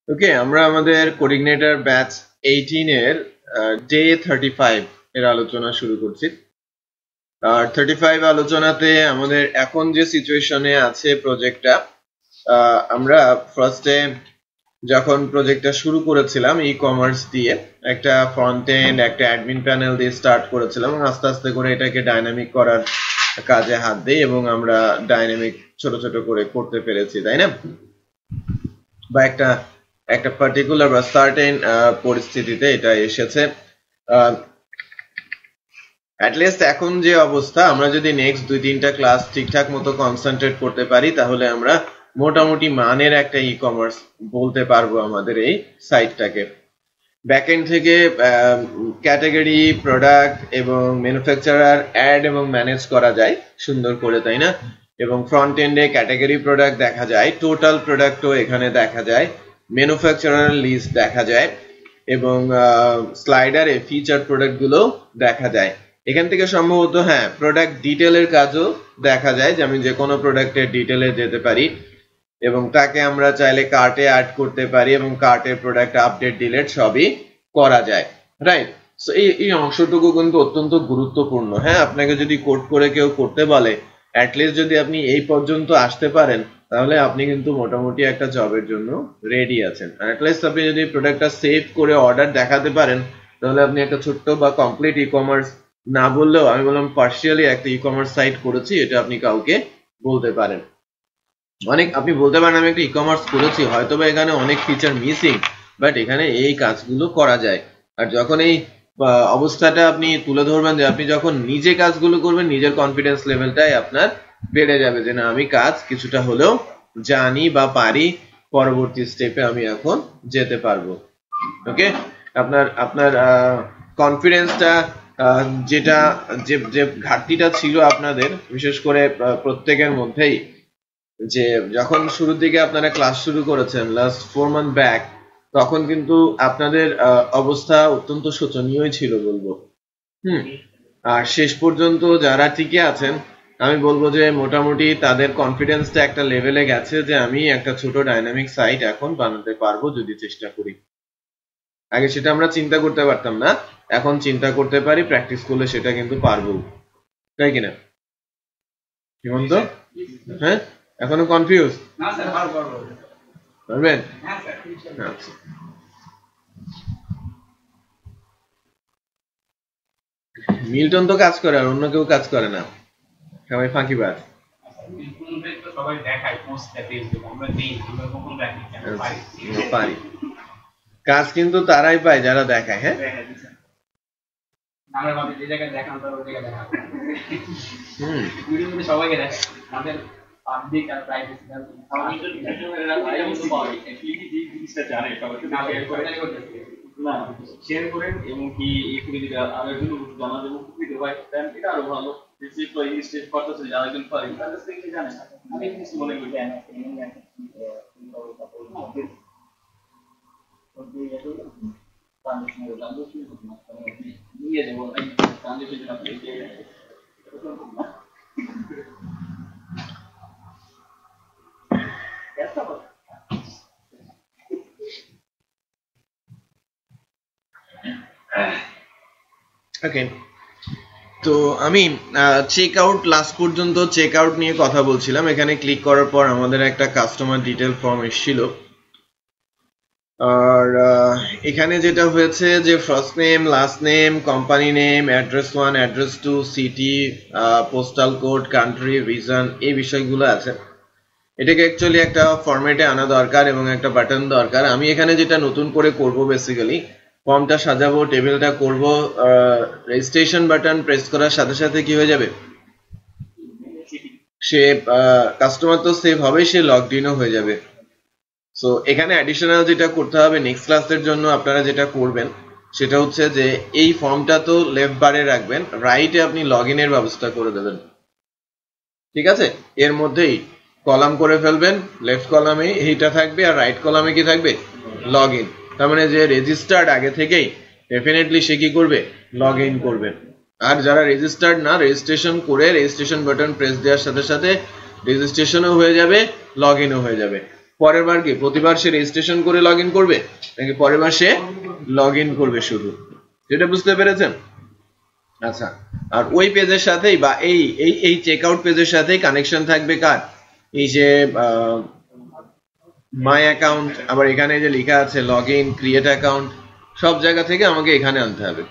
ওকে, আমরা আমাদের coordinator batch 18 এর ডে 35 এর আলোচনা শুরু করছি। আর 35 আলোচনাতে আমাদের এখন যে সিচুয়েশনে আছে প্রজেক্টটা, আমরা ফার্স্টে যখন প্রজেক্টটা শুরু করেছিলাম ই কমার্স দিয়ে একটা ফ্রন্ট এন্ড একটা অ্যাডমিন প্যানেল দিয়ে স্টার্ট করেছিলাম এবং আস্তে আস্তে করে এটাকে ডাইনামিক করার কাজে হাত দিই এবং আমরা ডাইনামিক ছোট ছোট করে করতে পেরেছি, তাই না? বা একটা পার্টিকুলার বা সার্টেন পরিস্থিতিতে এটা এসেছে। অ্যাটলিস্ট এখন যে অবস্থা, আমরা যদি নেক্সট 2-3টা ক্লাস ঠিকঠাক মতো কনসেন্ট্রেট করতে পারি তাহলে আমরা মোটামুটি মানের একটা ই কমার্স বলতে পারবো আমাদের এই সাইটটাকে। ব্যাকএন্ড থেকে ক্যাটাগরি, প্রোডাক্ট এবং ম্যানুফ্যাকচারার অ্যাড এবং ম্যানেজ করা যায় সুন্দর করে, তাই না? এবং ফ্রন্ট এন্ডে ক্যাটাগরি প্রোডাক্ট দেখা যায়, টোটাল প্রোডাক্টও এখানে দেখা যায়, ম্যানুফ্যাকচারার লিস্ট দেখা যায় এবং স্লাইডারে ফিচার প্রোডাক্টগুলো দেখা যায়। এখান থেকে সম্ভবত প্রোডাক্ট ডিটেলের কাজও দেখা যায়, যে আমি যে কোনো প্রোডাক্টের ডিটেলে যেতে পারি এবং তাকে আমরা চাইলে কার্টে অ্যাড করতে পারি এবং কার্টের প্রোডাক্ট আপডেট ডিলিট সবই করা যায়, রাইট? সো এই অংশটুকু কিন্তু অত্যন্ত গুরুত্বপূর্ণ। আপনাকে যদি কোড করে কেউ করতে বলে, অ্যাটলিস্ট যদি আপনি এই পর্যন্ত আসতে পারেন তাহলে আপনি কিন্তু মোটামুটি একটা জবের জন্য রেডি আছেন। আর অ্যাটলিস্ট আপনি যদি প্রোডাক্টটা সেভ করে অর্ডার দেখাতে পারেন তাহলে আপনি একটা ছোট্ট বা কমপ্লিট ই কমার্স না বললেও, আমি বললাম পার্শিয়ালি একটা ই কমার্স সাইট করেছি, এটা আপনি কাউকে বলতে পারেন। আপনি বলতে পারেন আমি একটা ই কমার্স করেছি, হয়তো বা এখানে অনেক ফিচার মিসিং, বাট এখানে এই কাজগুলো করা যায়। আর যখন এই অবস্থাটা আপনি তুলে ধরবেন, যে আপনি যখন নিজে কাজগুলো করবেন, নিজের কনফিডেন্স লেভেলটাই আপনার বেড়ে যাবে, যে না আমি কাজ কিছুটা হলেও জানি বা পারি, পরবর্তী স্টেপে আমি এখন যেতে পারবো। ওকে, আপনার কনফিডেন্সটা যেটা যে ঘাটতিটা ছিল আপনাদের, বিশেষ করে প্রত্যেকের মধ্যেই, যে যখন শুরুর দিকে আপনারা ক্লাস শুরু করেছেন লাস্ট 4 মান্থ ব্যাক, তখন কিন্তু আপনাদের অবস্থা অত্যন্ত শোচনীয়ই ছিল বলবো। আর শেষ পর্যন্ত যারা টিকে আছেন, আমি বলবো যে মোটামুটি তাদের কনফিডেন্সটা একটা লেভেলে গেছে, যে আমি একটা ছোট ডাইনামিক সাইট এখন বানাতে পারবো যদি চেষ্টা করি। আগে সেটা আমরা চিন্তা করতে পারতাম না, এখন চিন্তা করতে পারি, প্র্যাকটিস করলে সেটা কিন্তু পারবো, তাই কিনা হিমন্ত? এখনো কনফিউজ? না স্যার, পারবেন? হ্যাঁ স্যার। আচ্ছা, মিল্টন তো কাজ করে আর অন্য কেউ কাজ করে না, সবাই ফাঁকিবাজ। সবাই দেখায় পোস্টে ফেসবুক, আমরা দেই, আমরা কখন দেখি কেন পারি। কাজ কিন্তু তারাই পায় যারা দেখায়। আমরা ভাবি যে জায়গায় দেখান তার ওই জায়গায় দেখাবো। ভিডিওতে সবাইকে দেখায়, আমাদের পাবলিক আর প্রাইভেসি আমি তো ডিসিশনেরা ভাই আমি তো পাই অ্যাকচুয়ালি কি জিনিসটা জানে সবাই না শেয়ার করে না শেয়ার করেন এবং কি এই করে দিলে আর একজন জানা দেবো ভিডিও ভাই দেন, এটা আরো ভালো। রিসিভ করে ইনস্টেট করতেছে যারা একজন পারে তাহলে কি জানে আমি কিছু মনে করি না নিয়ে যাবো ট্রানজিশন আপনি ওকে, তো আমি চেক আউট লাস্ট পর্যন্ত চেক আউট নিয়ে কথা বলছিলাম। এখানে ক্লিক করার পর আমাদের একটা কাস্টমার ডিটেল ফর্ম এসেছিল, আর এখানে যেটা হয়েছে যে first name, last name, company name, address 1, address 2, city, postal code, country, reason, এই বিষয়গুলো আছে। এটাকে অ্যাকচুয়ালি একটা ফরম্যাটে আনা দরকার এবং একটা বাটন দরকার। আমি এখানে যেটা নতুন করে করব, বেসিক্যালি ফর্মটা সাজাবো, টেবিলটা করব, রেজিস্ট্রেশন বাটন প্রেস করার সাথে সাথে কি হয়ে যাবে, সে কাস্টমার তো সেভ হবে, সে লগড ইনও হয়ে যাবে। সো এখানে অ্যাডিশনাল যেটা করতে হবে নেক্সট ক্লাসের জন্য, আপনারা যেটা করবেন সেটা হচ্ছে যে এই ফর্মটা তো লেফট বারে রাখবেন, রাইটে আপনি লগ ইনের ব্যবস্থা করে দেবেন, ঠিক আছে? এর মধ্যেই কলাম করে ফেলবেন, লেফট কলামে এইটা থাকবে আর রাইট কলামে কি থাকবে, লগ ইন। তার মানে যে রেজিস্টার্ড আগে থেকেই, ডেফিনেটলি সে কি করবে, লগ ইন করবে। আর যারা রেজিস্টার্ড না, রেজিস্ট্রেশন করে রেজিস্ট্রেশন বাটন প্রেস দেওয়ার সাথে সাথে রেজিস্ট্রেশনও হয়ে যাবে, লগ ইনও হয়ে যাবে। পরের বার কি প্রতিবার সে রেজিস্ট্রেশন করে লগ ইন করবে নাকি পরের বার সে লগ ইন করবে শুধু, যেটা বুঝতে পেরেছেন? আচ্ছা, আর ওই পেজের সাথেই বা এই এই এই চেকআউট পেজের সাথেই কানেকশন থাকবে কার, এই যে মাই অ্যাকাউন্ট, আবার এখানে যে লেখা আছে লগ ইন, ক্রিয়েট অ্যাকাউন্ট, সব জায়গা থেকে আমাকে এখানে আনতে হবে।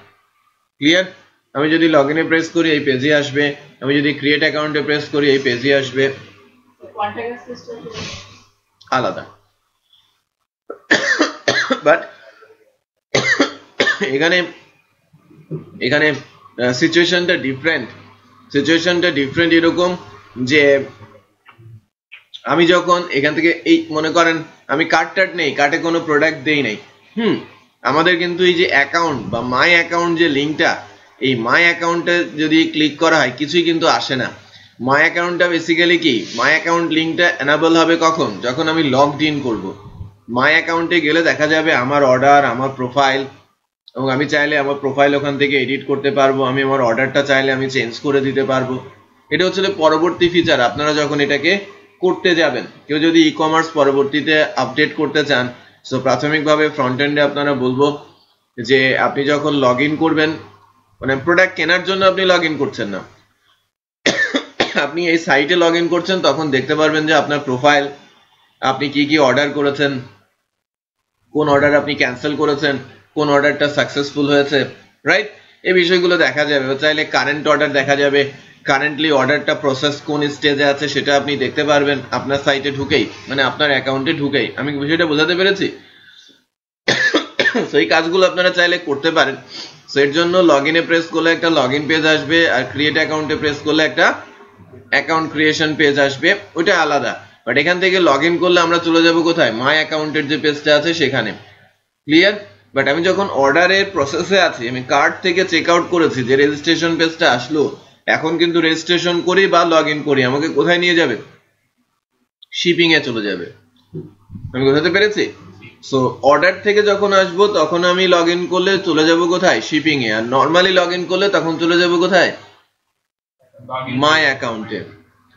ক্লিয়ার? আমি যদি লগ ইনে প্রেস করি এই পেজে আসবে, আমি যদি ক্রিয়েট অ্যাকাউন্টে প্রেস করি এই পেজে আসবে, আলাদা। বাট এখানে এখানে সিচুয়েশনটা ডিফারেন্ট এরকম যে আমি যখন এখান থেকে এই মনে করেন আমি কার্ড নেই, কার্টে কোনো প্রোডাক্ট দেই নাই, আমাদের কিন্তু এই যে অ্যাকাউন্ট বা মাই অ্যাকাউন্ট যে লিঙ্কটা, এই মাই অ্যাকাউন্টে যদি ক্লিক করা হয় কিছুই কিন্তু আসে না। মাই অ্যাকাউন্টটা বেসিক্যালি কি, মাই অ্যাকাউন্ট লিঙ্কটা এনাবল হবে কখন, যখন আমি লগড ইন করব। মাই অ্যাকাউন্টে গেলে দেখা যাবে আমার অর্ডার, আমার প্রোফাইল, এবং আমি চাইলে আমার প্রোফাইল ওখান থেকে এডিট করতে পারবো, আমি আমার অর্ডারটা চাইলে আমি চেঞ্জ করে দিতে পারবো। এটা হচ্ছে পরবর্তী ফিচার আপনারা যখন এটাকে করতে যাবেন। কেউ যদি ই কমার্স পরবর্তীতে আপডেট করতে চান, সো প্রাথমিকভাবে ফ্রন্ট এন্ডে আপনারা বলবো যে আপনি যখন লগ ইন করবেন, মানে প্রোডাক্ট কেনার জন্য আপনি লগ ইন করছেন না, আপনি এই সাইটে লগ ইন করছেন, তখন দেখতে পারবেন যে আপনার প্রোফাইল, আপনি কি কি অর্ডার করেছেন, কোন অর্ডার আপনি ক্যান্সেল করেছেন, কোন অর্ডারটা সাকসেসফুল হয়েছে, রাইট? এই বিষয়গুলো দেখা যাবে। চাইলে কারেন্ট অর্ডার দেখা যাবে, কারেন্টলি অর্ডারটা প্রসেস কোন স্টেজে আছে সেটা আপনি দেখতে পারবেন আপনার সাইটে ঢুকেই, মানে আপনার অ্যাকাউন্টে ঢুকেই। আমি বিষয়টা বোঝাতে পেরেছি? সেই কাজগুলো আপনারা চাইলে করতে পারেন। সো এর জন্য লগ ইনে প্রেস করলে একটা লগ ইন পেজ আসবে, আর ক্রিয়েট অ্যাকাউন্টে প্রেস করলে একটা অ্যাকাউন্ট ক্রিয়েশন পেজ আসবে, ওইটা আলাদা। বাট এখান থেকে লগ ইন করলে আমরা চলে যাব কোথায়, মাই অ্যাকাউন্টের যে পেজটা আছে সেখানে। ক্লিয়ার? বাট আমি যখন অর্ডারের প্রসেসে আছি, আমি কার্ট থেকে চেক আউট করেছি, যে রেজিস্ট্রেশন পেজটা আসলো, এখন কিন্তু রেজিস্ট্রেশন করি বা লগ ইন করি, আমাকে কোথায় নিয়ে যাবে, শিপিং এ চলে যাবে। আমি বোঝাতে পেরেছি? সো অর্ডার থেকে যখন আসবো তখন আমি লগ ইন করলে চলে যাব কোথায়, শিপিং এ। আর নর্মালি লগ ইন করলে তখন চলে যাব কোথায়, মাই অ্যাকাউন্টে,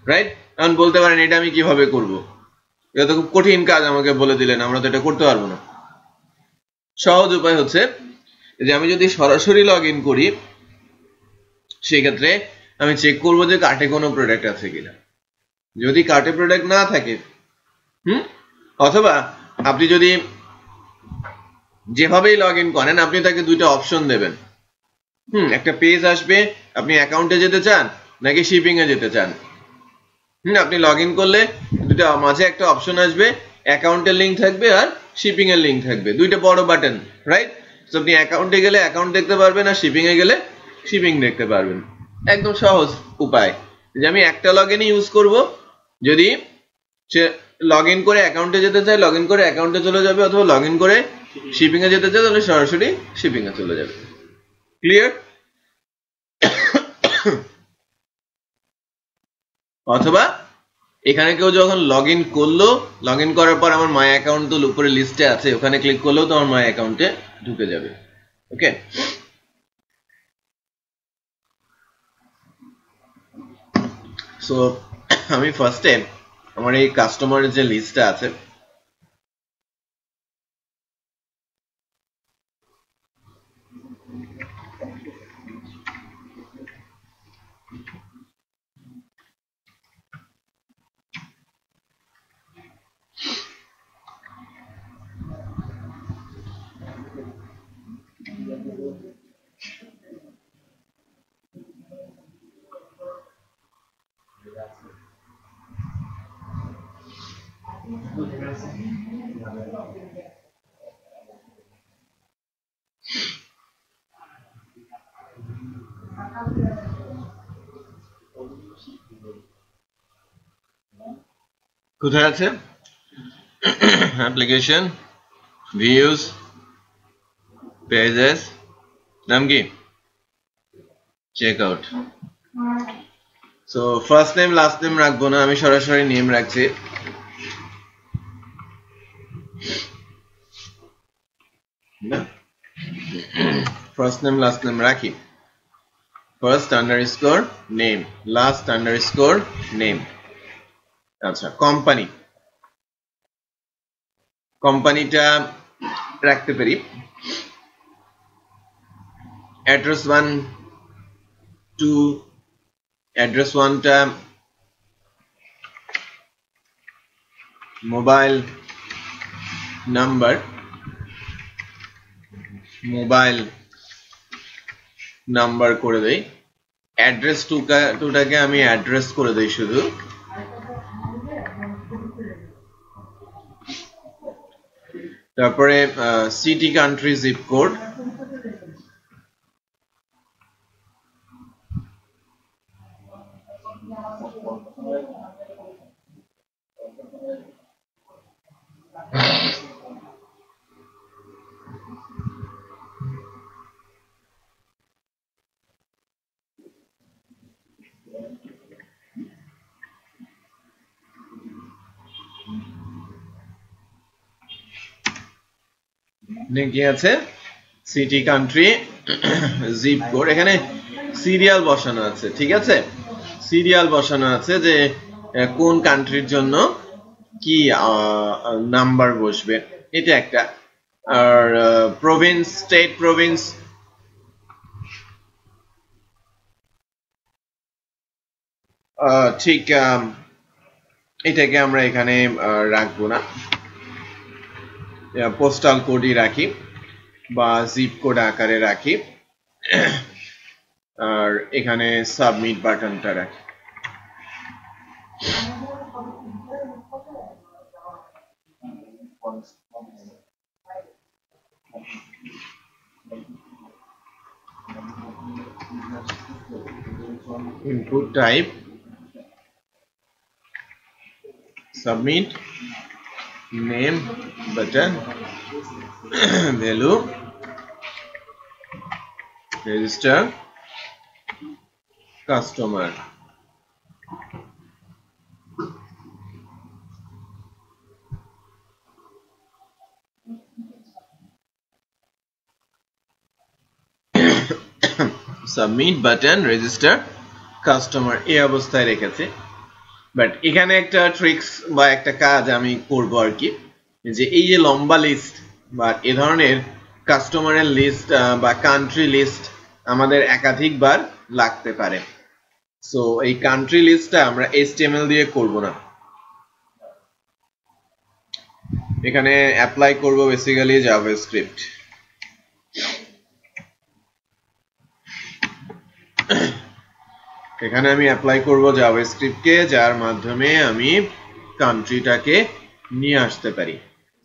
রাইট? এখন বলতে পারেন এটা আমি কিভাবে করব, এটা তো খুব কঠিন কাজ, আমাকে বলে দিলেন, আমরা তো এটা করতে পারবো না। সহজ উপায় হচ্ছে যে আমি যদি সরাসরি লগ ইন করি, সেক্ষেত্রে আমি চেক করবো যে কার্টে কোনো প্রোডাক্ট আছে কিনা। যদি কার্টে প্রোডাক্ট না থাকে, অথবা আপনি যদি যেভাবেই লগ ইন করেন, আপনি তাকে দুইটা অপশন দেবেন। একটা পেজ আসবে, আপনি অ্যাকাউন্টে যেতে চান নাকি শিপিং এ যেতে চান। আপনি লগ ইন করলে দুটো মাঝে একটা অপশন আসবে, অ্যাকাউন্টের লিঙ্ক থাকবে আর শিপিং এর লিঙ্ক থাকবে, দুইটা বড় বাটন, রাইট? তো আপনি অ্যাকাউন্টে গেলে অ্যাকাউন্ট দেখতে পারবেন, আর শিপিং এ গেলে শিপিং দেখতে পারবেন। একদম সহজ উপায় যে আমি একটা লগ ইনই ইউজ করব। যদি সে লগ ইন করে অ্যাকাউন্টে যেতে চায়, লগ ইন করে অ্যাকাউন্টে চলে যাবে, অথবা লগ ইন করে শিপিং এ যেতে চায়, তাহলে সরাসরি শিপিং এ চলে যাবে। ক্লিয়ার? অথবা এখানে কেউ যখন লগ ইন করলো, লগ ইন করার পর আমার মাই অ্যাকাউন্ট তো উপরে লিস্টে আছে, ওখানে ক্লিক করলেও তো আমার মাই অ্যাকাউন্টে ঢুকে যাবে। ওকে, সো আমি ফার্স্টে আমার এই কাস্টমারের যে লিস্টটা আছে, কোথায় আছে, অ্যাপ্লিকেশন, ভিউজ, পেজেস, নাম কি, check out. So first name last name রাখবো না, আমি সরাসরি নেম রাখছি। ফার্স্ট নেম লাস্ট নেম রাখি, first underscore name, last underscore name. আচ্ছা, কোম্পানি, কোম্পানিটা রাখতে পারি অ্যাড্রেস 1 টু অ্যাড্রেস 1টা মোবাইল নাম্বার করে দেই অ্যাড্রেস 2টাকে আমি অ্যাড্রেস করে দেই শুধু তারপরে সিটি কান্ট্রি জিপ কোড কি আছে সিটি কান্ট্রি জিপ কোড এখানে সিরিয়াল বসানো আছে ঠিক আছে সিরিয়াল বসানো আছে যে কোন কান্ট্রির জন্য কি নাম্বার বসবে এটা একটা আর প্রভিন্স স্টেট প্রভিন্স ঠিক এটাকে আমরা এখানে রাখবো না পোস্টাল কোডই রাখি বা জিপ কোড আকারে রাখি আর এখানে সাবমিট বাটনটা রাখি input type submit name button value register customer submit button register customer এই অবস্থায় রেখেছে বাট এখানে একটা ট্রিক্স বা একটা কাজ আমি করব আর কি যে এই যে লম্বা লিস্ট বা এই ধরনের কাস্টমারের লিস্ট বা কান্ট্রি লিস্ট আমাদের একাধিকবার লাগতে পারে সো এই কান্ট্রি লিস্টটা আমরা HTML দিয়ে করব না এখানে অ্যাপ্লাই করব বেসিক্যালি জাভাস্ক্রিপ্ট এখানে আমি অ্যাপ্লাই করব জাভাস্ক্রিপ্ট কে যার মাধ্যমে আমি কান্ট্রিটাকে নিয়ে আসতে পারি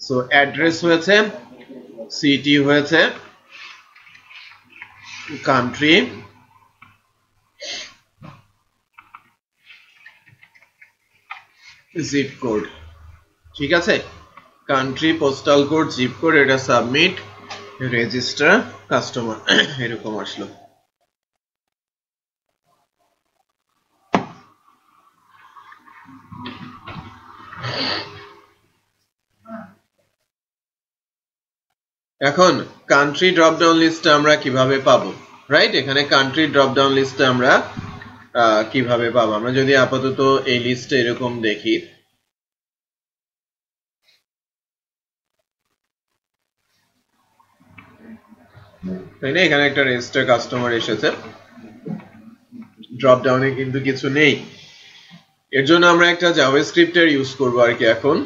সো অ্যাড্রেস হয়েছে সিটি হয়েছে কান্ট্রি জিপ কোড ঠিক আছে country postal code zip code এটা সাবমিট রেজিস্টার কাস্টমার এরকম আসলো এখন কান্ট্রি ড্রপ ডাউন লিস্ট আমরা কিভাবে পাবো রাইট এখানে কান্ট্রি ড্রপ ডাউন লিস্ট আমরা কিভাবে পাবো আমরা যদি আপাতত এই লিস্টে এরকম দেখি তাই না এখানে একটা রেজিস্টার কাস্টমার এসেছে ড্রপ ডাউনে কিন্তু কিছু নেই এর জন্য আমরা একটা জাভাস্ক্রিপ্টের ইউজ করব আর কি এখন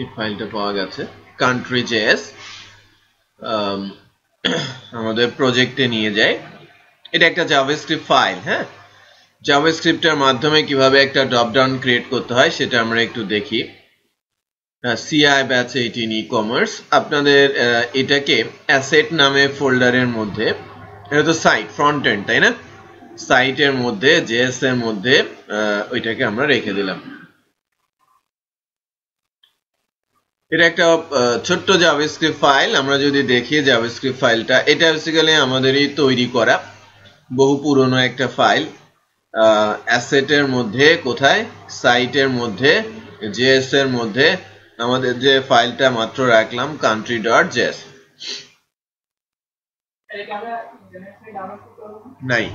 এই ফাইলটা পাওয়া গেছে country.js আমাদের প্রজেক্টে নিয়ে যায় এটা একটা জাভাস্ক্রিপ্ট ফাইল হ্যাঁ জাভাস্ক্রিপ্টের মাধ্যমে কিভাবে একটা ড্রপ ডাউন ক্রিয়েট করতে হয় সেটা আমরা একটু দেখি সিআই ব্যাচ 18 ই-কমার্স আপনাদের এটাকে অ্যাসেট নামে ফোল্ডারের মধ্যে, এটা তো সাইট ফ্রন্ট এন্ড তাই না, সাইটের মধ্যে জেএস এর মধ্যে ওইটাকে আমরা রেখে দিলাম। এটা একটা ছোট্ট জাভাস্ক্রিপ্ট ফাইল। আমরা যদি দেখি জাভাস্ক্রিপ্ট ফাইলটা, এটা বেসিক্যালি আমাদেরই তৈরি করা বহু পুরনো একটা ফাইল। অ্যাসেটের মধ্যে কোথায়, সাইটের মধ্যে জেএস এর মধ্যে আমাদের যে ফাইলটা মাত্র রাখলাম country.js নাই,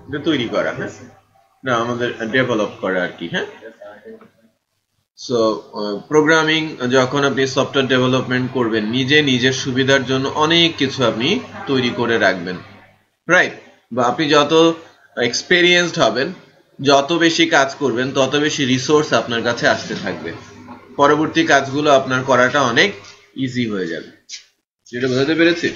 এটা তৈরি করা, হ্যাঁ না আমাদের ডেভেলপ করা আর কি। হ্যাঁ, সো প্রোগ্রামিং যখন আপনি সফটওয়্যার ডেভেলপমেন্ট করবেন নিজের সুবিধার জন্য অনেক কিছু আপনি তৈরি করে রাখবেন, রাইট? বা আপনি যত এক্সপেরিয়েন্সড হবেন, যত বেশি কাজ করবেন, তত বেশি রিসোর্স আপনার কাছে আসতে থাকবে, পরবর্তী কাজগুলো আপনার করাটা অনেক ইজি হয়ে যাবে। যেটা বোঝাতে পেরেছি?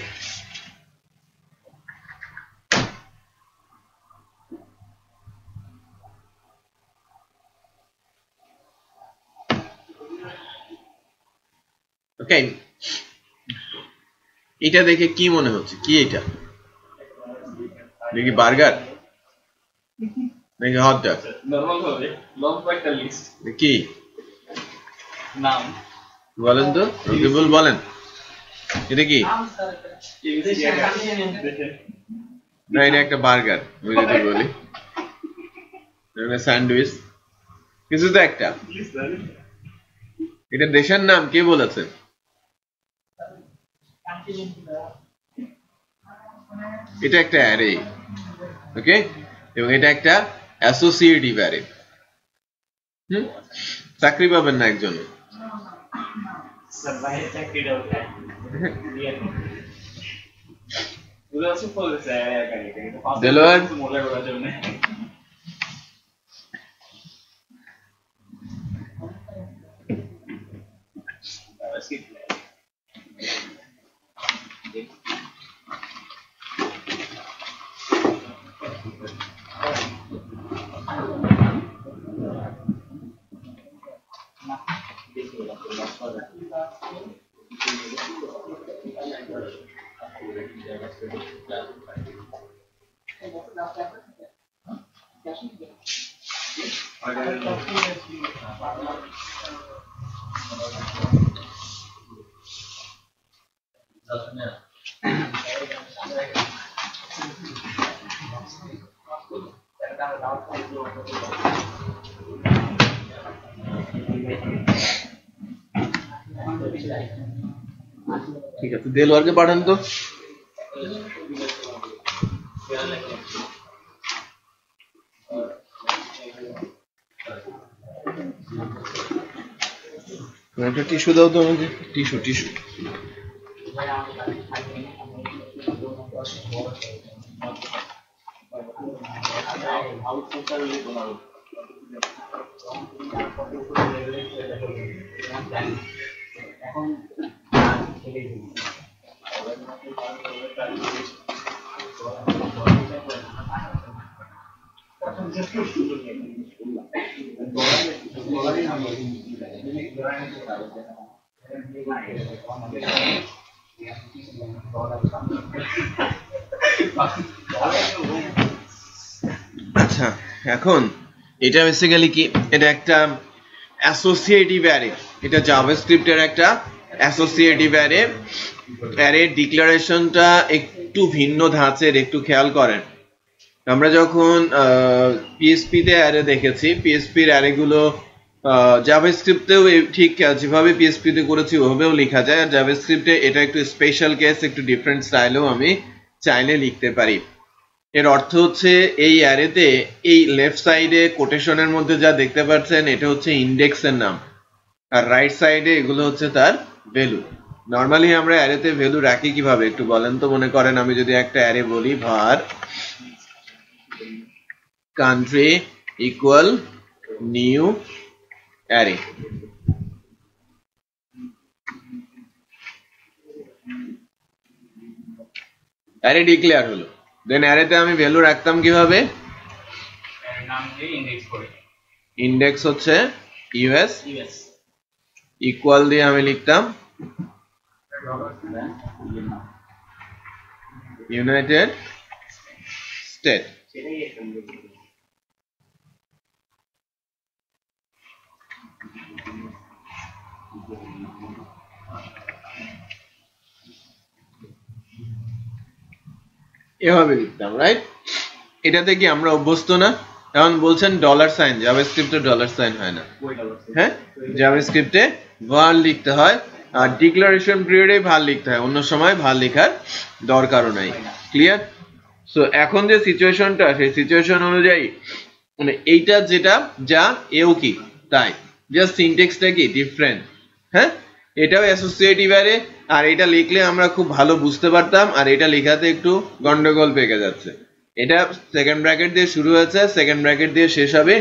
ওকে, এটা দেখে কি মনে হচ্ছে, কি এটা দেখি বার্গার নাকি হট ডগ? নরমাল হবে, লং একটা লিস্ট। কি নাম বলেন তো, রকিবুল বলেন, এটা কি? না এটা একটা বার্গার, ওই যদি বলি স্যান্ডউইচ, কিছু তো একটা। এটা দেশের নাম কে বলেছে? এটা একটা অ্যারে, ওকে, এবং এটা একটা অ্যাসোসিয়েটিভ অ্যারে। চাকরি পাবেন না একজন, দেলোয়ার ঠিক আছে, দেলোয়ারকে পাঠান তো। একটা টিস্যু দাও তো আমাকে, টিস্যু টিস্যু। আচ্ছা, এখন এটা বেসিক্যালি কি, এটা একটা অ্যাসোসিয়েটিভ অ্যারে, এটা জাভাস্ক্রিপ্টের একটা অ্যাসোসিয়েটিভ অ্যারে। অ্যারের ডিক্লারেশনটা একটু ভিন্ন ধাঁচের, একটু খেয়াল করেন। আমরা যখন পিএসপি তে অ্যারে দেখেছি, পিএসপির অ্যারেগুলো জাভাস্ক্রিপ্টেও ঠিক যেভাবে পিএসপি তে করেছি ওভাবেও লেখা যায়, আর জাভাস্ক্রিপ্টে এটা একটু স্পেশাল কেস, একটু ডিফারেন্ট স্টাইলেও আমি চাইলে লিখতে পারি। এর অর্থ হচ্ছে এই অ্যারেতে এই লেফট সাইডে কোটেশনের মধ্যে যা দেখতে পাচ্ছেন এটা হচ্ছে ইন্ডেক্সের নাম, আর রাইট সাইডে এগুলো হচ্ছে তার ভ্যালু। নর্মালি আমরা অ্যারেতে ভ্যালু রাখি কিভাবে একটু বলেন তো? মনে করেন আমি যদি একটা অ্যারে বলি var country equal new array, array declare হলো, দেন অ্যারেতে আমি ভ্যালু রাখতাম কিভাবে? নাম দিয়ে ইনডেক্স করে, ইন্ডেক্স হচ্ছে ইউএস, ইকুয়াল দিয়ে আমি লিখতাম ইউনাইটেড স্টেট। এভাবে লিখতাম, রাইট? এটাতে কি আমরা অভ্যস্ত না? এখন বলছেন ডলার সাইন, জাভাস্ক্রিপ্টে ডলার সাইন হয় না। হ্যাঁ, জাভাস্ক্রিপ্টে var লিখতে হয়, আর ডিক্লারেশন পিরিয়ডে var লিখতে হয়, অন্য সময় var লেখার দরকারও নাই। ক্লিয়ার? সো এখন যে সিচুয়েশনটা, সেই সিচুয়েশন অনুযায়ী মানে এইটা যেটা যা এও কি তাই, জাস্ট সিনট্যাক্সটা কি ডিফারেন্ট। হ্যাঁ, এটাও অ্যাসোসিয়েটিভ অ্যারে, আর এটা লিখলে আমরা খুব ভালো বুঝতে পারতাম, আর এটা লেখাতে একটু গন্ডগোল পেকে যাচ্ছে। এটা সেকেন্ড ব্র্যাকেট দিয়ে শুরু হয়েছে, সেকেন্ড ব্র্যাকেট দিয়ে শেষ হবে,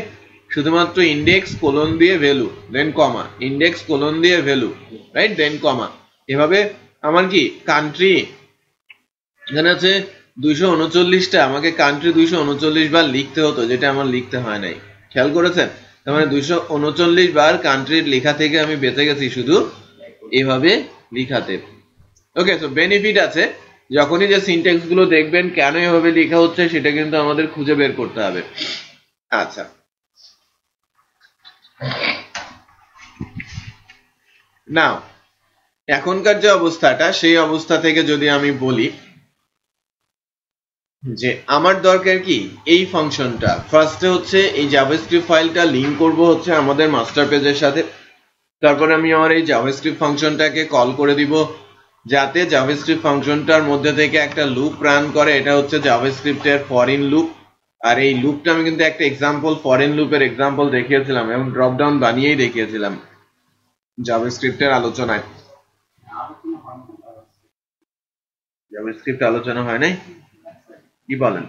শুধুমাত্র ইন্ডেক্স কোলন দিয়ে ভ্যালু দেন কমা, ইন্ডেক্স কোলন দিয়ে ভ্যালু, রাইট, দেন কমা। এভাবে আমার কি কান্ট্রি এখানে আছে 239টা, আমাকে কান্ট্রি 239 বার লিখতে হতো, যেটা আমার লিখতে হয় নাই। খেয়াল করেছেন? তার মানে 239 বার কান্ট্রির লেখা থেকে আমি বেঁচে গেছি শুধু এভাবে লিখাতে। ওকে, সো বেনিফিট আছে, যখনই যে সিনট্যাক্স গুলো দেখবেন কেন এভাবে লেখা হচ্ছে সেটা কিন্তু আমাদের খুঁজে বের করতে হবে। আচ্ছা, নাও এখনকার যে অবস্থাটা, সেই অবস্থা থেকে যদি আমি বলি যে আমার দরকার কি এই ফাংশনটা, ফার্স্টে হচ্ছে এই জাভাস্ক্রিপ্ট ফাইলটা লিংক করব হচ্ছে আমাদের মাস্টার পেজের সাথে। তারপরে আমি আমার এই জাভাস্ক্রিপ্ট ফাংশনটাকে কল করে দিব, যাতে জাভাস্ক্রিপ্ট ফাংশনটার মধ্যে থেকে একটা লুপ রান করে, এটা হচ্ছে জাভাস্ক্রিপ্টের ফরিন লুপ। আর এই লুপটা আমি কিন্তু একটা এক্সাম্পল, ফরেন লুপের এক্সাম্পল দেখিয়েছিলাম এবং ড্রপ ডাউন বানিয়েই দেখিয়েছিলাম জাভাস্ক্রিপ্টের আলোচনায়। জাভাস্ক্রিপ্ট আলোচনা হয় নাই? কি বলেন?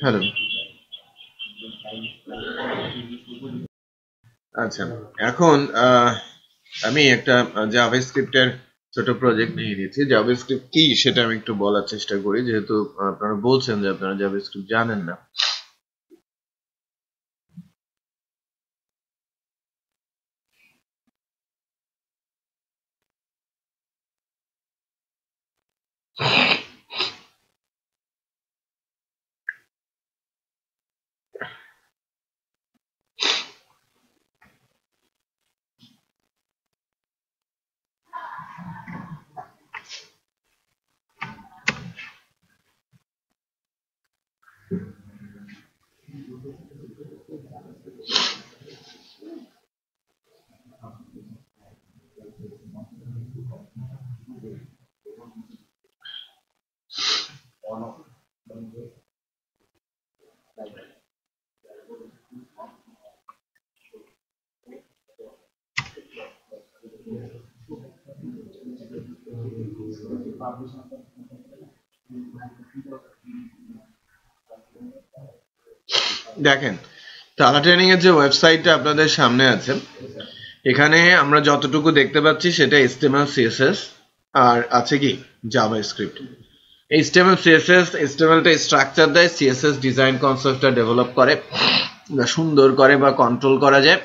হ্যালো, আচ্ছা, এখন আমি একটা জাভাস্ক্রিপ্টের ছোট প্রজেক্ট নিয়ে নিয়েছি। জাভাস্ক্রিপ্ট কি সেটা আমি একটু বলার চেষ্টা করি, যেহেতু আপনারা বলছেন যে আপনারা জাভাস্ক্রিপ্ট জানেন না। দেখেন টালা ট্রেনিং এর যে ওয়েবসাইটটা আপনাদের সামনে আছে এখানে আমরা যতটুকু দেখতে পাচ্ছি সেটা HTML CSS আর আছে কি জাভাস্ক্রিপ্ট। HTML CSS HTML-টা স্ট্রাকচার দেয়, CSS ডিজাইন কনসেপ্টটা ডেভেলপ করে বা সুন্দর করে বা কন্ট্রোল করা যায়,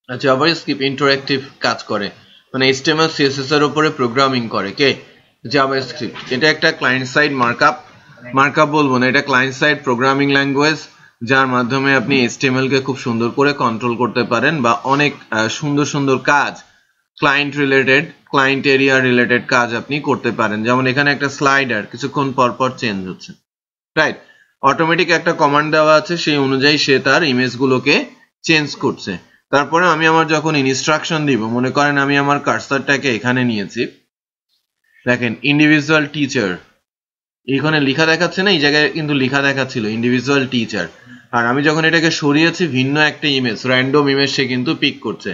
জাভাস্ক্রিপ্ট ইন্টারঅ্যাক্টিভ কাজ করে, মানে HTML CSS এর উপরে প্রোগ্রামিং করে কে জাভাস্ক্রিপ্ট। এটা একটা ক্লায়েন্ট সাইড মার্কআপ বলবো না, এটা ক্লায়েন্ট সাইড প্রোগ্রামিং ল্যাঙ্গুয়েজ যার মাধ্যমে আপনি HTML কে খুব সুন্দর করে কন্ট্রোল করতে পারেন বা অনেক সুন্দর সুন্দর কাজ ক্লায়েন্ট এরিয়া রিলেটেড কাজ আপনি করতে পারেন। যেমন এখানে একটা স্লাইডার কিছুক্ষণ পর পর চেঞ্জ হচ্ছে, রাইট? অটোমেটিক একটা কমান্ড দেওয়া আছে, সেই অনুযায়ী সে তার ইমেজগুলোকে চেঞ্জ করছে। তারপরে আমি আমার যখন ইনস্ট্রাকশন দিব, মনে করেন আমি আমার কার্সারটাকে এখানে নিয়েছি, দেখেন ইন্ডিভিজুয়াল টিচার এখানে লেখা দেখাচ্ছে না, এই জায়গায় কিন্তু লেখা দেখাচ্ছিল ইন্ডিভিজুয়াল টিচার, আর আমি যখন এটাকে সরিয়েছি ভিন্ন একটা ইমেজ, র্যান্ডম ইমেজ সে কিন্তু পিক করছে।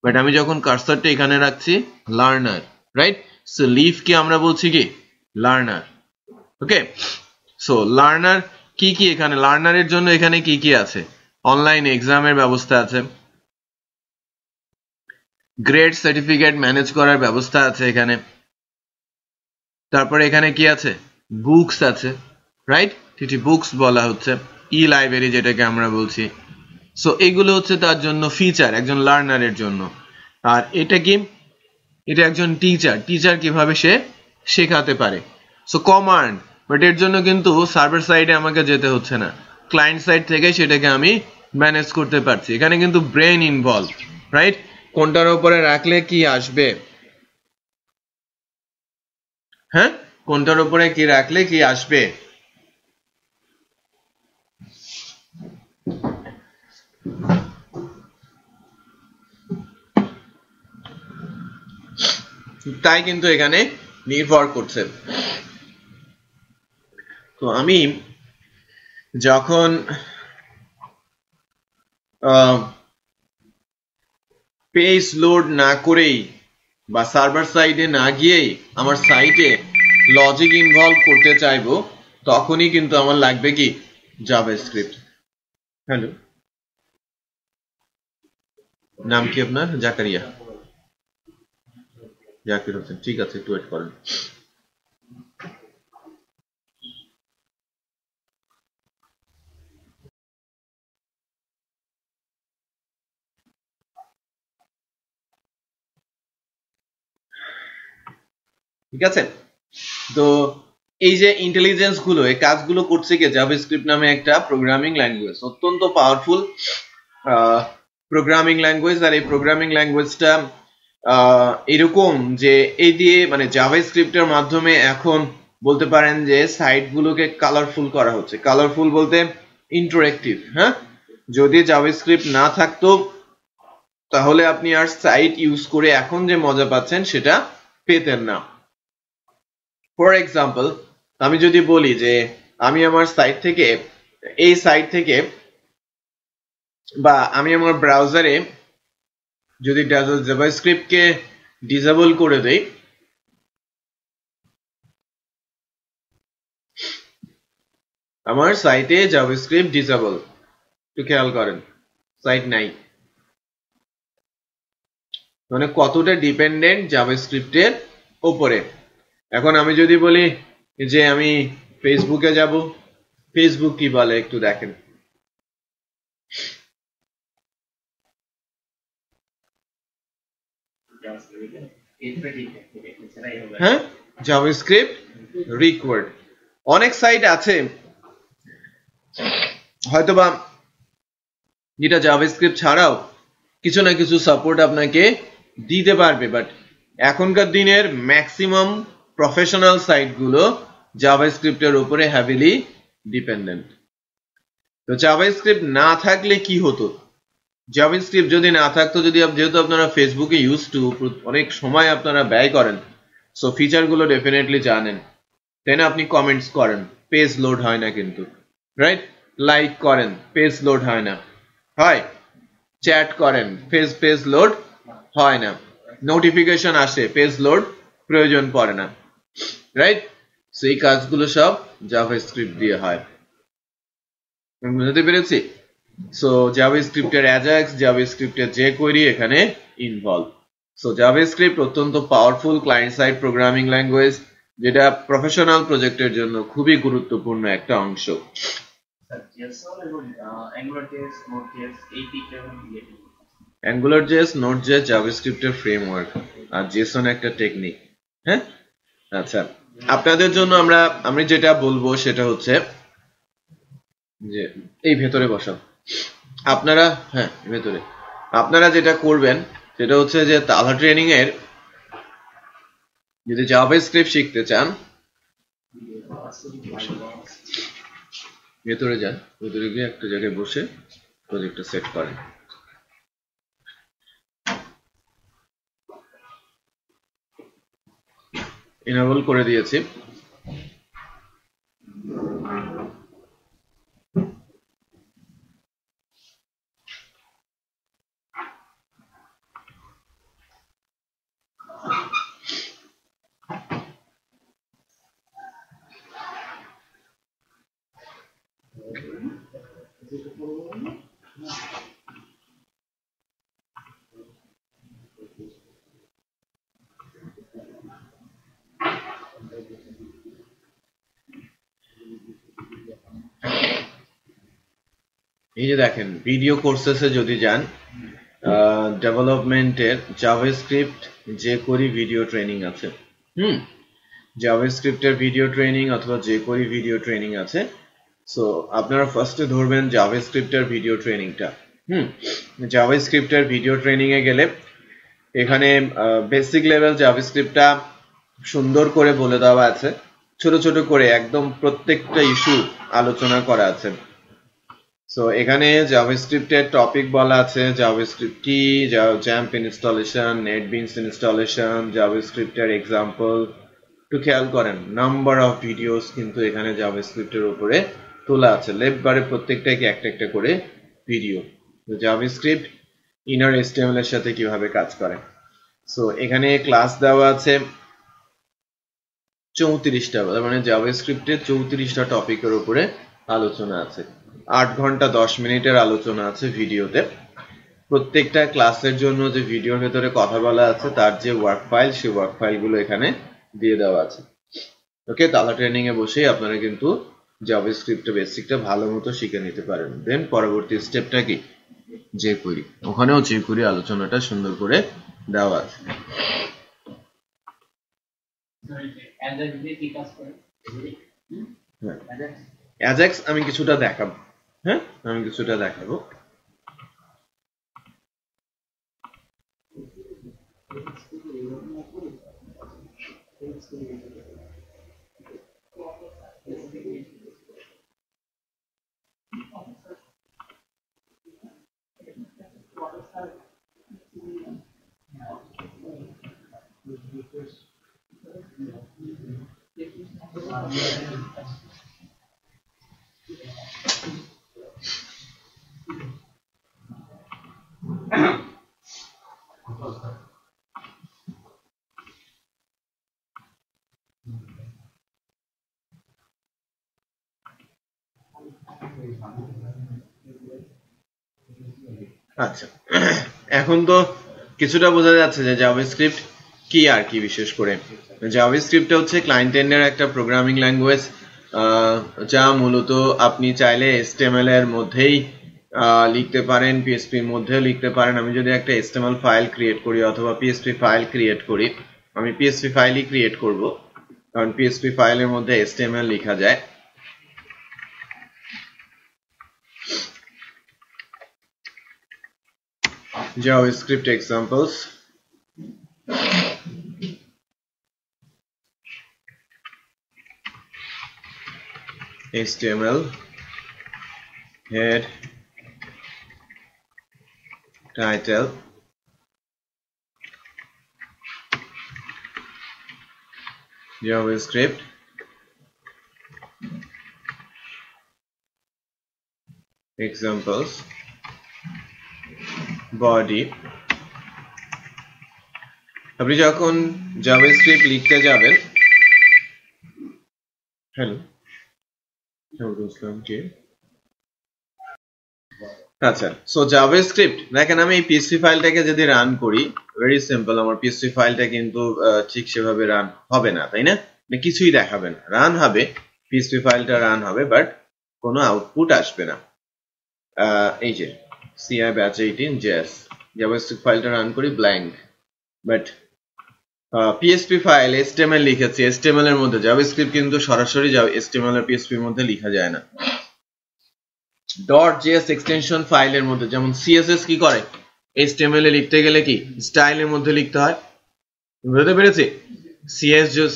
বাট আমি যখন কার্সারটা এখানে রাখছি লার্নার, রাইট? সো লিভ কে আমরা বলছি কি লার্নার। ওকে, সো লার্নার কি কি, এখানে লার্নারের জন্য এখানে কি কি আছে? অনলাইন এক্সামের ব্যবস্থা আছে, গ্রেড সার্টিফিকেট ম্যানেজ করার ব্যবস্থা আছে এখানে, তারপরে এখানে কি আছে বুকস আছে, রাইট? টিটি বুকস বলা হচ্ছে, ই লাইব্রেরি যেটাকে আমরা বলছি। সো এগুলো হচ্ছে তার জন্য ফিচার একজন লার্নারের জন্য। আর এটা কি, এটা একজন টিচার কিভাবে সে শেখাতে পারে। সো কমান্ড, বাট এর জন্য কিন্তু সার্ভার সাইডে আমাকে যেতে হচ্ছে না, ক্লায়েন্ট সাইড থেকে সেটাকে আমি ম্যানেজ করতে পারছি। এখানে কিন্তু ব্রেন ইনভলভ, রাইট? কোনটার উপরে রাখলে কি আসবে, হ্যাঁ, কোনটার উপরে কি রাখলে কি আসবে। তাই কিন্তু এখানে নির্ভর করছে। তো আমি যখন পেজ লোড না করেই বা সার্ভার সাইডে না গিয়েই আমার সাইটে লজিক ইনভলভ করতে চাইবো, তখনই কিন্তু আমার লাগবে কি জাভাস্ক্রিপ্ট। হ্যালো, নাম কি আপনার? জাকারিয়া, জাকির হোসেন, ঠিক আছে, একটু ওয়েট করেন। ঠিক আছে, তো এই যে ইন্টেলিজেন্স গুলো, এই কাজগুলো করছে কি জাভাস্ক্রিপ্ট নামে একটা প্রোগ্রামিং ল্যাঙ্গুয়েজ, অত্যন্ত পাওয়ারফুল প্রোগ্রামিং ল্যাঙ্গুয়েজ। আর এই প্রোগ্রামিং ল্যাঙ্গুয়েজটা এরকম যে এই দিয়ে মানে জাভাস্ক্রিপ্টের মাধ্যমে এখন বলতে পারেন যে সাইট গুলোকে কালারফুল করা হচ্ছে। কালারফুল বলতে ইন্টারঅ্যাক্টিভ। হ্যাঁ, যদি জাভাস্ক্রিপ্ট না থাকতো তাহলে আপনি আর সাইট ইউজ করে এখন যে মজা পাচ্ছেন সেটা পেতেন না। ফর এক্সাম্পল, আমি যদি বলি যে আমি আমার সাইট থেকে, এই সাইট থেকে বা আমি আমার ব্রাউজারে যদি জাভাস্ক্রিপ্টকে ডিসেবল করে দেই, আমার সাইটে জাভাস্ক্রিপ্ট ডিসেবল, একটু খেয়াল করেন সাইট নাই, মানে কতটা ডিপেন্ডেন্ট জাভাস্ক্রিপ্টের উপরে। এখন আমি যদি বলি যে আমি ফেসবুকে যাব, ফেসবুক কি বলে একটু দেখেন। হ্যাঁ, জাভাস্ক্রিপ্ট রিকোয়ার্ড। অনেক সাইট আছে হয়তোবা যেটা জাভাস্ক্রিপ্ট ছাড়াও কিছু না কিছু সাপোর্ট আপনাকে দিতে পারবে, বাট এখনকার দিনের ম্যাক্সিমাম প্রফেশনাল সাইট গুলো জাভাস্ক্রিপ্টের উপরে হেভিলি ডিপেন্ডেন্ট। তো জাভাস্ক্রিপ্ট না থাকলে কি হতো, জাভাস্ক্রিপ্ট যদি না থাকতো, যদি যেহেতু আপনারা ফেসবুকে ইউজ টু অনেক সময় আপনারা ব্যয় করেন, সো ফিচার গুলো ডেফিনেটলি জানেন, তাই না? আপনি কমেন্টস করেন, পেজ লোড হয় না কিন্তু, রাইট? লাইক করেন, পেজ লোড হয় না, হয়? চ্যাট করেন, পেজ লোড হয় না, নোটিফিকেশন আসে, পেজ লোড প্রয়োজন পড়ে না। রাইট? সো এই কাজগুলো সব জাভাস্ক্রিপ্ট দিয়ে হয়। আমি বুঝাতে পেরেছি? সো জাভাস্ক্রিপ্টের অ্যাজাক্স, জাভাস্ক্রিপ্টের jQuery এখানে ইনভলভ। সো জাভাস্ক্রিপ্ট অত্যন্ত powerful client side programming language, যেটা প্রফেশনাল প্রজেক্টের জন্য খুবই গুরুত্বপূর্ণ একটা অংশ। AngularJS, Node.js জাভাস্ক্রিপ্টের ফ্রেমওয়ার্ক, আর জেসন একটা টেকনিক। হ্যাঁ, আচ্ছা, আপনাদের জন্য আমি যেটা বলবো সেটা হচ্ছে যে এই ভেতরে বসাও আপনারা, হ্যাঁ ভেতরে আপনারা যেটা করবেন সেটা হচ্ছে যে তালা ট্রেনিং এর যদি জাভাস্ক্রিপ্ট শিখতে চান ভেতরে যান, ভেতরে গিয়ে একটা জায়গায় বসে প্রজেক্টটা সেট করেন। ইনেবল করে দিয়েছি। এই যে দেখেন ভিডিও কোর্সেসে যদি যান, ডেভেলপমেন্টের জাভাস্ক্রিপ্ট jQuery ভিডিও ট্রেনিং আছে। জাভাস্ক্রিপ্টের ভিডিও ট্রেনিং অথবা jQuery ভিডিও ট্রেনিং আছে। সো আপনারা ফার্স্টে ধরবেন জাভাস্ক্রিপ্টের ভিডিও ট্রেনিংটা। জাভাস্ক্রিপ্টের ভিডিও ট্রেনিং এ গেলে এখানে বেসিক লেভেল জাভাস্ক্রিপ্টটা সুন্দর করে বলে দেওয়া আছে, ছোট ছোট করে একদম প্রত্যেকটা ইস্যু আলোচনা করা আছে। সো এখানে জাভাস্ক্রিপ্টের টপিক বলা আছে, জাভাস্ক্রিপ্ট কি, জ্যাম্প ইনস্টলেশন, নেটবিনস ইনস্টলেশন, জাভাস্ক্রিপ্টের এক্সাম্পল। একটু খেয়াল করেন নাম্বার অফ ভিডিওস কিন্তু এখানে জাভাস্ক্রিপ্টের উপরে তোলা আছে, লেফট বারে প্রত্যেকটাই একটা একটা করে ভিডিও। তো জাভাস্ক্রিপ্ট ইনার HTML এর সাথে কিভাবে কাজ করে। সো এখানে ক্লাস দেওয়া আছে 34টা, মানে জাভাস্ক্রিপ্টের 34টা টপিকের উপরে আলোচনা আছে। 8 ঘন্টা 10 মিনিটের আলোচনা আছে ভিডিওতে। প্রত্যেকটা ক্লাসের জন্য যে ভিডিওর ভেতরে কথা বলা আছে তার যে ওয়ার্ক ফাইল, সেই ওয়ার্ক ফাইলগুলো এখানে দিয়ে দেওয়া আছে। ওকে, তালা ট্রেনিং এ বসেই আপনারা কিন্তু জাভাস্ক্রিপ্টের বেসিকটা ভালো মতো শিখে নিতে পারেন। দেন পরবর্তী স্টেপটা কি, jQuery। ওখানেও jQuery আলোচনাটা সুন্দর করে দেওয়া আছে। অ্যাজাক্স আমি কিছুটা দেখাবো। হ্যাঁ, আমি কিছুটা দেখাবো। আচ্ছা, এখন তো কিছুটা বোঝা যাচ্ছে যে জাভাস্ক্রিপ্ট কি আর কি। বিশেষ করে জাভাস্ক্রিপ্ট হচ্ছে ক্লায়েন্ট এন্ডের একটা প্রোগ্রামিং ল্যাঙ্গুয়েজ, যা মূলত আপনি চাইলে HTML এর মধ্যেই লিখতে পারেন, PHP এর মধ্যেও লিখতে পারেন। আমি যদি একটা HTML ফাইল ক্রিয়েট করি অথবা PHP ফাইল ক্রিয়েট করি, আমি PHP ফাইলই ক্রিয়েট করব, কারণ PHP ফাইলের মধ্যে HTML লেখা যায়। JavaScript examples. HTML, head, title, JavaScript, examples, body. আপনি যখন জাভাস্ক্রিপ্ট লিখতে যাবেন হ্যালো, কে? আচ্ছা, সো জাভাস্ক্রিপ্ট দেখেন, আমি এই পিএসপি ফাইলটাকে যদি রান করি, ভেরি সিম্পল, আমার পিএসপি ফাইলটা কিন্তু ঠিক সেভাবে রান হবে না, তাই না? কিছুই দেখাবে না, রান হবে, পিএসপি ফাইলটা রান হবে, বাট কোনো আউটপুট আসবে না। এই যে CI batch 18 JS জাভাস্ক্রিপ্ট ফাইলটা রান করি, blank, but PSP file HTML লিখেছি, HTML এর মধ্যে জাভাস্ক্রিপ্ট কিন্তু সরাসরি HTML এর পিএসপি এর মধ্যে লেখা যায় না। .js এক্সটেনশন ফাইলের মধ্যে, যেমন CSS কি করে, HTML এ লিখতে গেলে কি স্টাইলের মধ্যে লিখতে হয়, বুঝতে পেরেছি?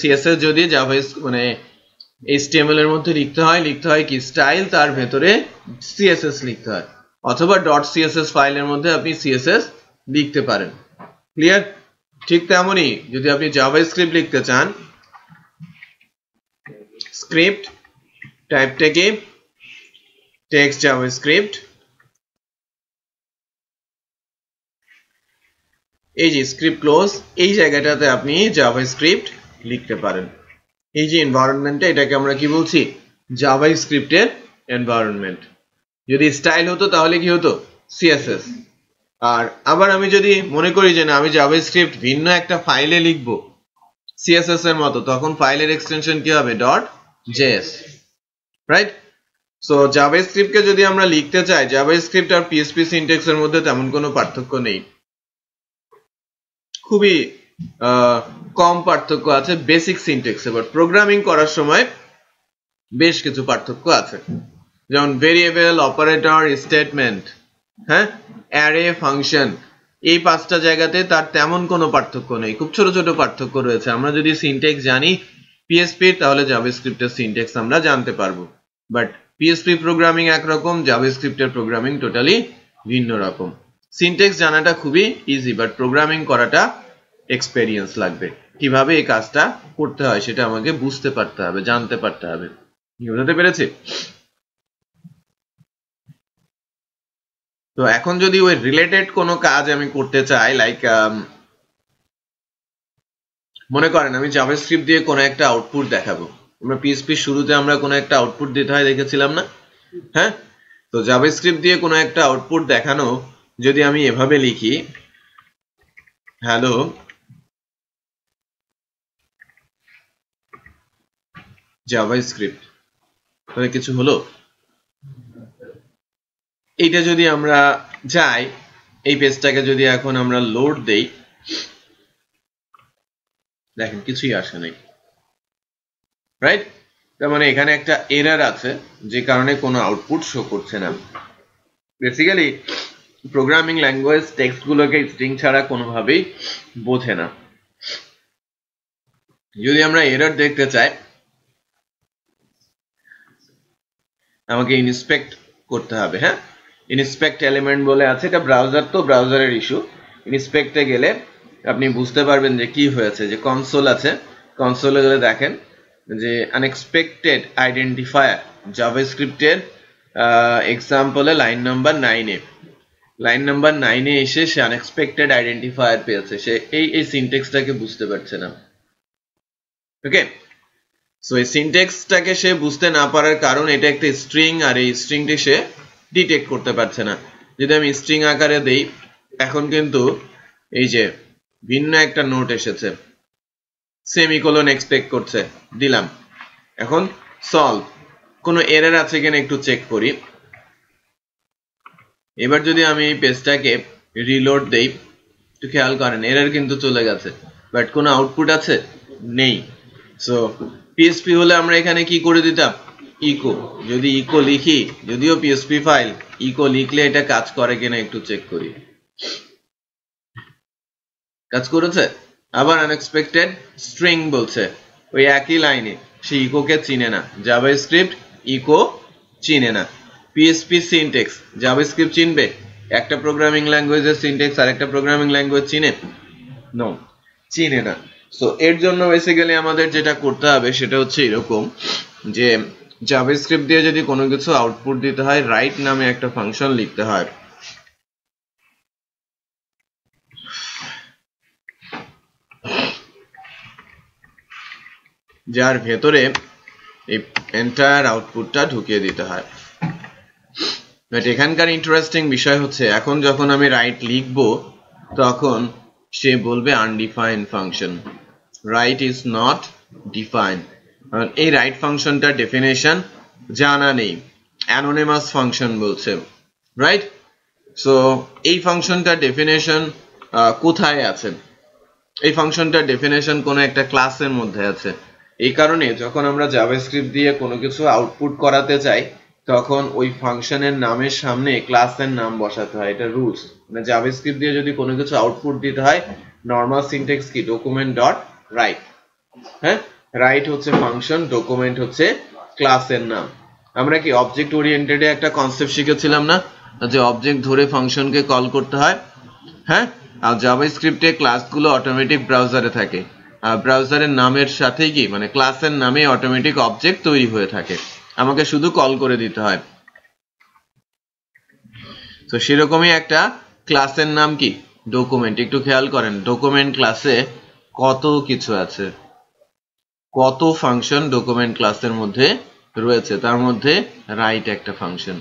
CSS যদি মানে HTML এর মধ্যে লিখতে হয় কি স্টাইল, তার ভেতরে CSS লিখতে হয়, অথবা .css ফাইলের মধ্যে আপনি CSS লিখতে পারেন। ক্লিয়ার? ঠিক তেমনই যদি আপনি জাভাস্ক্রিপ্ট লিখতে চান, স্ক্রিপ্ট টাইপটাকে টেক্সট জাভাস্ক্রিপ্ট, এই যে স্ক্রিপ্ট ক্লোজ, এই জায়গাটাতে আপনি জাভাস্ক্রিপ্ট লিখতে পারেন। এই যে এনভায়রনমেন্টটা, এটাকে আমরা কি বলছি? জাভাস্ক্রিপ্টের এনভায়রনমেন্ট। যদি স্টাইল হতো তাহলে কি হতো? CSS। আর আবার আমি যদি মনে করি যে না, আমি জাভাস্ক্রিপ্ট ভিন্ন একটা ফাইলে লিখব CSS এর মতো, তখন ফাইলের এক্সটেনশন কি হবে? .js, right? সো জাভাস্ক্রিপ্টকে যদি আমরা লিখতে চাই, জাভাস্ক্রিপ্ট আর PHP সিনট্যাক্স এর মধ্যে তেমন কোনো পার্থক্য নেই, খুবই কম পার্থক্য আছে বেসিক সিনট্যাক্সে, বাট প্রোগ্রামিং করার সময় বেশ কিছু পার্থক্য আছে, যেমন ভেরিয়েবল, অপারেটর, স্টেটমেন্ট, হ্যাঁ, অ্যারে, ফাংশন, এই পাঁচটা জায়গাতে তার তেমন কোনো পার্থক্য নেই, খুব ছোট ছোট পার্থক্য রয়েছে। আমরা যদি সিনট্যাক্স জানি PHP, তাহলে জাভাস্ক্রিপ্টের সিনট্যাক্স আমরা জানতে পারবো, বাট PHP প্রোগ্রামিং একরকম, জাভাস্ক্রিপ্টের প্রোগ্রামিং টোটালি ভিন্ন রকম। সিনট্যাক্স জানাটা খুবই ইজি, বাট প্রোগ্রামিং করাটা এক্সপেরিয়েন্স লাগবে, কিভাবে এই কাজটা করতে হয় সেটা আমাকে বুঝতে পারতে হবে, জানতে পারতে হবে। বুঝতে পেরেছি? তো এখন যদি ওই রিলেটেড কোনো কাজ আমি করতে চাই, লাইক মনে করেন আমি জাভাস্ক্রিপ্ট দিয়ে কোনো একটা আউটপুট দেখাবো, আমরা PHP শুরুতে আমরা কোনো একটা আউটপুট দিতে হয় দেখেছিলাম না? হ্যাঁ, তো জাভাস্ক্রিপ্ট দিয়ে কোনো একটা আউটপুট দেখানো যদি আমি এভাবে লিখি, হ্যালো জাভাস্ক্রিপ্ট, তাহলে কিছু হলো? এইটা যদি আমরা যাই, এই পেজটাকে যদি এখন আমরা লোড দেই, দেখেন কিছুই আসে নাই, রাইট? তার মানে এখানে একটা এরর আছে, যে কারণে কোনো আউটপুট শো করছে না। বেসিক্যালি প্রোগ্রামিং ল্যাঙ্গুয়েজ টেক্সট গুলোকে স্ট্রিং ছাড়া কোনোভাবেই বোঝে না। যদি আমরা এরর দেখতে চাই, আমাকে ইনস্পেক্ট করতে হবে। হ্যাঁ, ইনস্পেক্ট এলিমেন্ট বলে আছে, এটা ব্রাউজার, তো ব্রাউজারের ইস্যু। ইনস্পেক্টে গেলে আপনি বুঝতে পারবেন যে কি হয়েছে, যে কনসোল আছে, কনসোলে গেলে দেখেন যে আনএক্সপেক্টেড আইডেন্টিফায়ার, জাভাস্ক্রিপ্টের এক্সাম্পলে লাইন নাম্বার 9-এ, লাইন নাম্বার 9-এ এসে সে আনএক্সপেক্টেড আইডেন্টিফায়ার পেয়েছে, সে এই সিনট্যাক্সটাকে বুঝতে পারছে না। ওকে, সো এই সিনট্যাক্সটাকে সে বুঝতে না পারার কারণ এটা একটা স্ট্রিং, আর এই স্ট্রিংটি সে ডিটেক্ট করতে পারছে না। যদি আমি স্ট্রিং আকারে দেই, এখন কিন্তু এই যে ভিন্ন একটা নোট এসেছে, সেমিকোলন এক্সপেক্ট করছে, দিলাম। এখন সলভ, কোনো এরর আছে কিনা একটু চেক করি। এবার যদি আমি এই পেজটাকে রিলোড দেই, একটু খেয়াল করেন এরর কিন্তু চলে গেছে, বাট কোনো আউটপুট আছে? নেই। সো PHP হলে আমরা এখানে কি করে দিতাম? ইকো। যদি ইকো লিখি, যদিও PHP ফাইল, ইকো লিখলে এটা কাজ করে কিনা একটু চেক করি। কাজ করেছে? আবার আনএক্সপেক্টেড স্ট্রিং বলছে, ওই একই লাইনে, সে ইকোকে চিনে না। জাভাস্ক্রিপ্ট ইকো চিনে না। PHP সিনট্যাক্স জাভাস্ক্রিপ্ট চিনবে? একটা প্রোগ্রামিং ল্যাঙ্গুয়েজের সিনট্যাক্স আর একটা প্রোগ্রামিং ল্যাঙ্গুয়েজ চিনে? নো, চিনে না। সো এর জন্য বেসিক্যালি আমাদের যেটা করতে হবে সেটা হচ্ছে এরকম, যে জাভাস্ক্রিপ্ট দিয়ে যদি কোনো কিছু আউটপুট দিতে হয়, রাইট নামে একটা ফাংশন লিখতে হয়। যার ভেতরে এই এন্টায়ার আউটপুটটা ঢুকিয়ে দিতে হয়। বাট এখানকার ইন্টারেস্টিং বিষয় হচ্ছে এখন যখন আমি রাইট লিখবো তখন সে বলবে undefined function, right is not defined. এই রাইট ফাংশনটার ডেফিনেশন জানা নেই, অ্যানোনিমাস ফাংশন বলছে, রাইট? সো এই ফাংশনটার ডেফিনেশন কোথায় আছে? এই ফাংশনটার ডেফিনেশন কোনো একটা ক্লাসের মধ্যে আছে। এই কারণে যখন আমরা জাভাস্ক্রিপ্ট দিয়ে কোনো কিছু আউটপুট করাতে চাই তখন ওই ফাংশনের নামের সামনে ক্লাসের নাম বসাতে হয়, এটা রুলস। মানে জাভাস্ক্রিপ্ট দিয়ে যদি কোনো কিছু আউটপুট দিতে হয় নর্মাল সিনট্যাক্স কি ডকুমেন্ট ডট রাইট। হ্যাঁ, রাইট হচ্ছে ফাংশন, ডকুমেন্ট হচ্ছে ক্লাসের নাম। আমরা কি অবজেক্ট ওরিয়েন্টেডে একটা কনসেপ্ট শিখেছিলাম না, যে অবজেক্ট ধরে ফাংশনকে কল করতে হয়? হ্যাঁ, আর জাভাস্ক্রিপ্টে ক্লাসগুলো অটোমেটিক ব্রাউজারে থাকে, আর ব্রাউজারের নামের সাথেই কি মানে ক্লাসের নামে অটোমেটিক অবজেক্ট তৈরি হয়ে থাকে, আমাকে শুধু কল করে দিতে হয়। তো সেরকমই একটা ক্লাসের নাম কি ডকুমেন্ট। একটু খেয়াল করেন ডকুমেন্ট ক্লাসে কত কিছু আছে, কত ফাংশন ডকুমেন্ট ক্লাসের মধ্যে রয়েছে, তার মধ্যে রাইট একটা ফাংশন।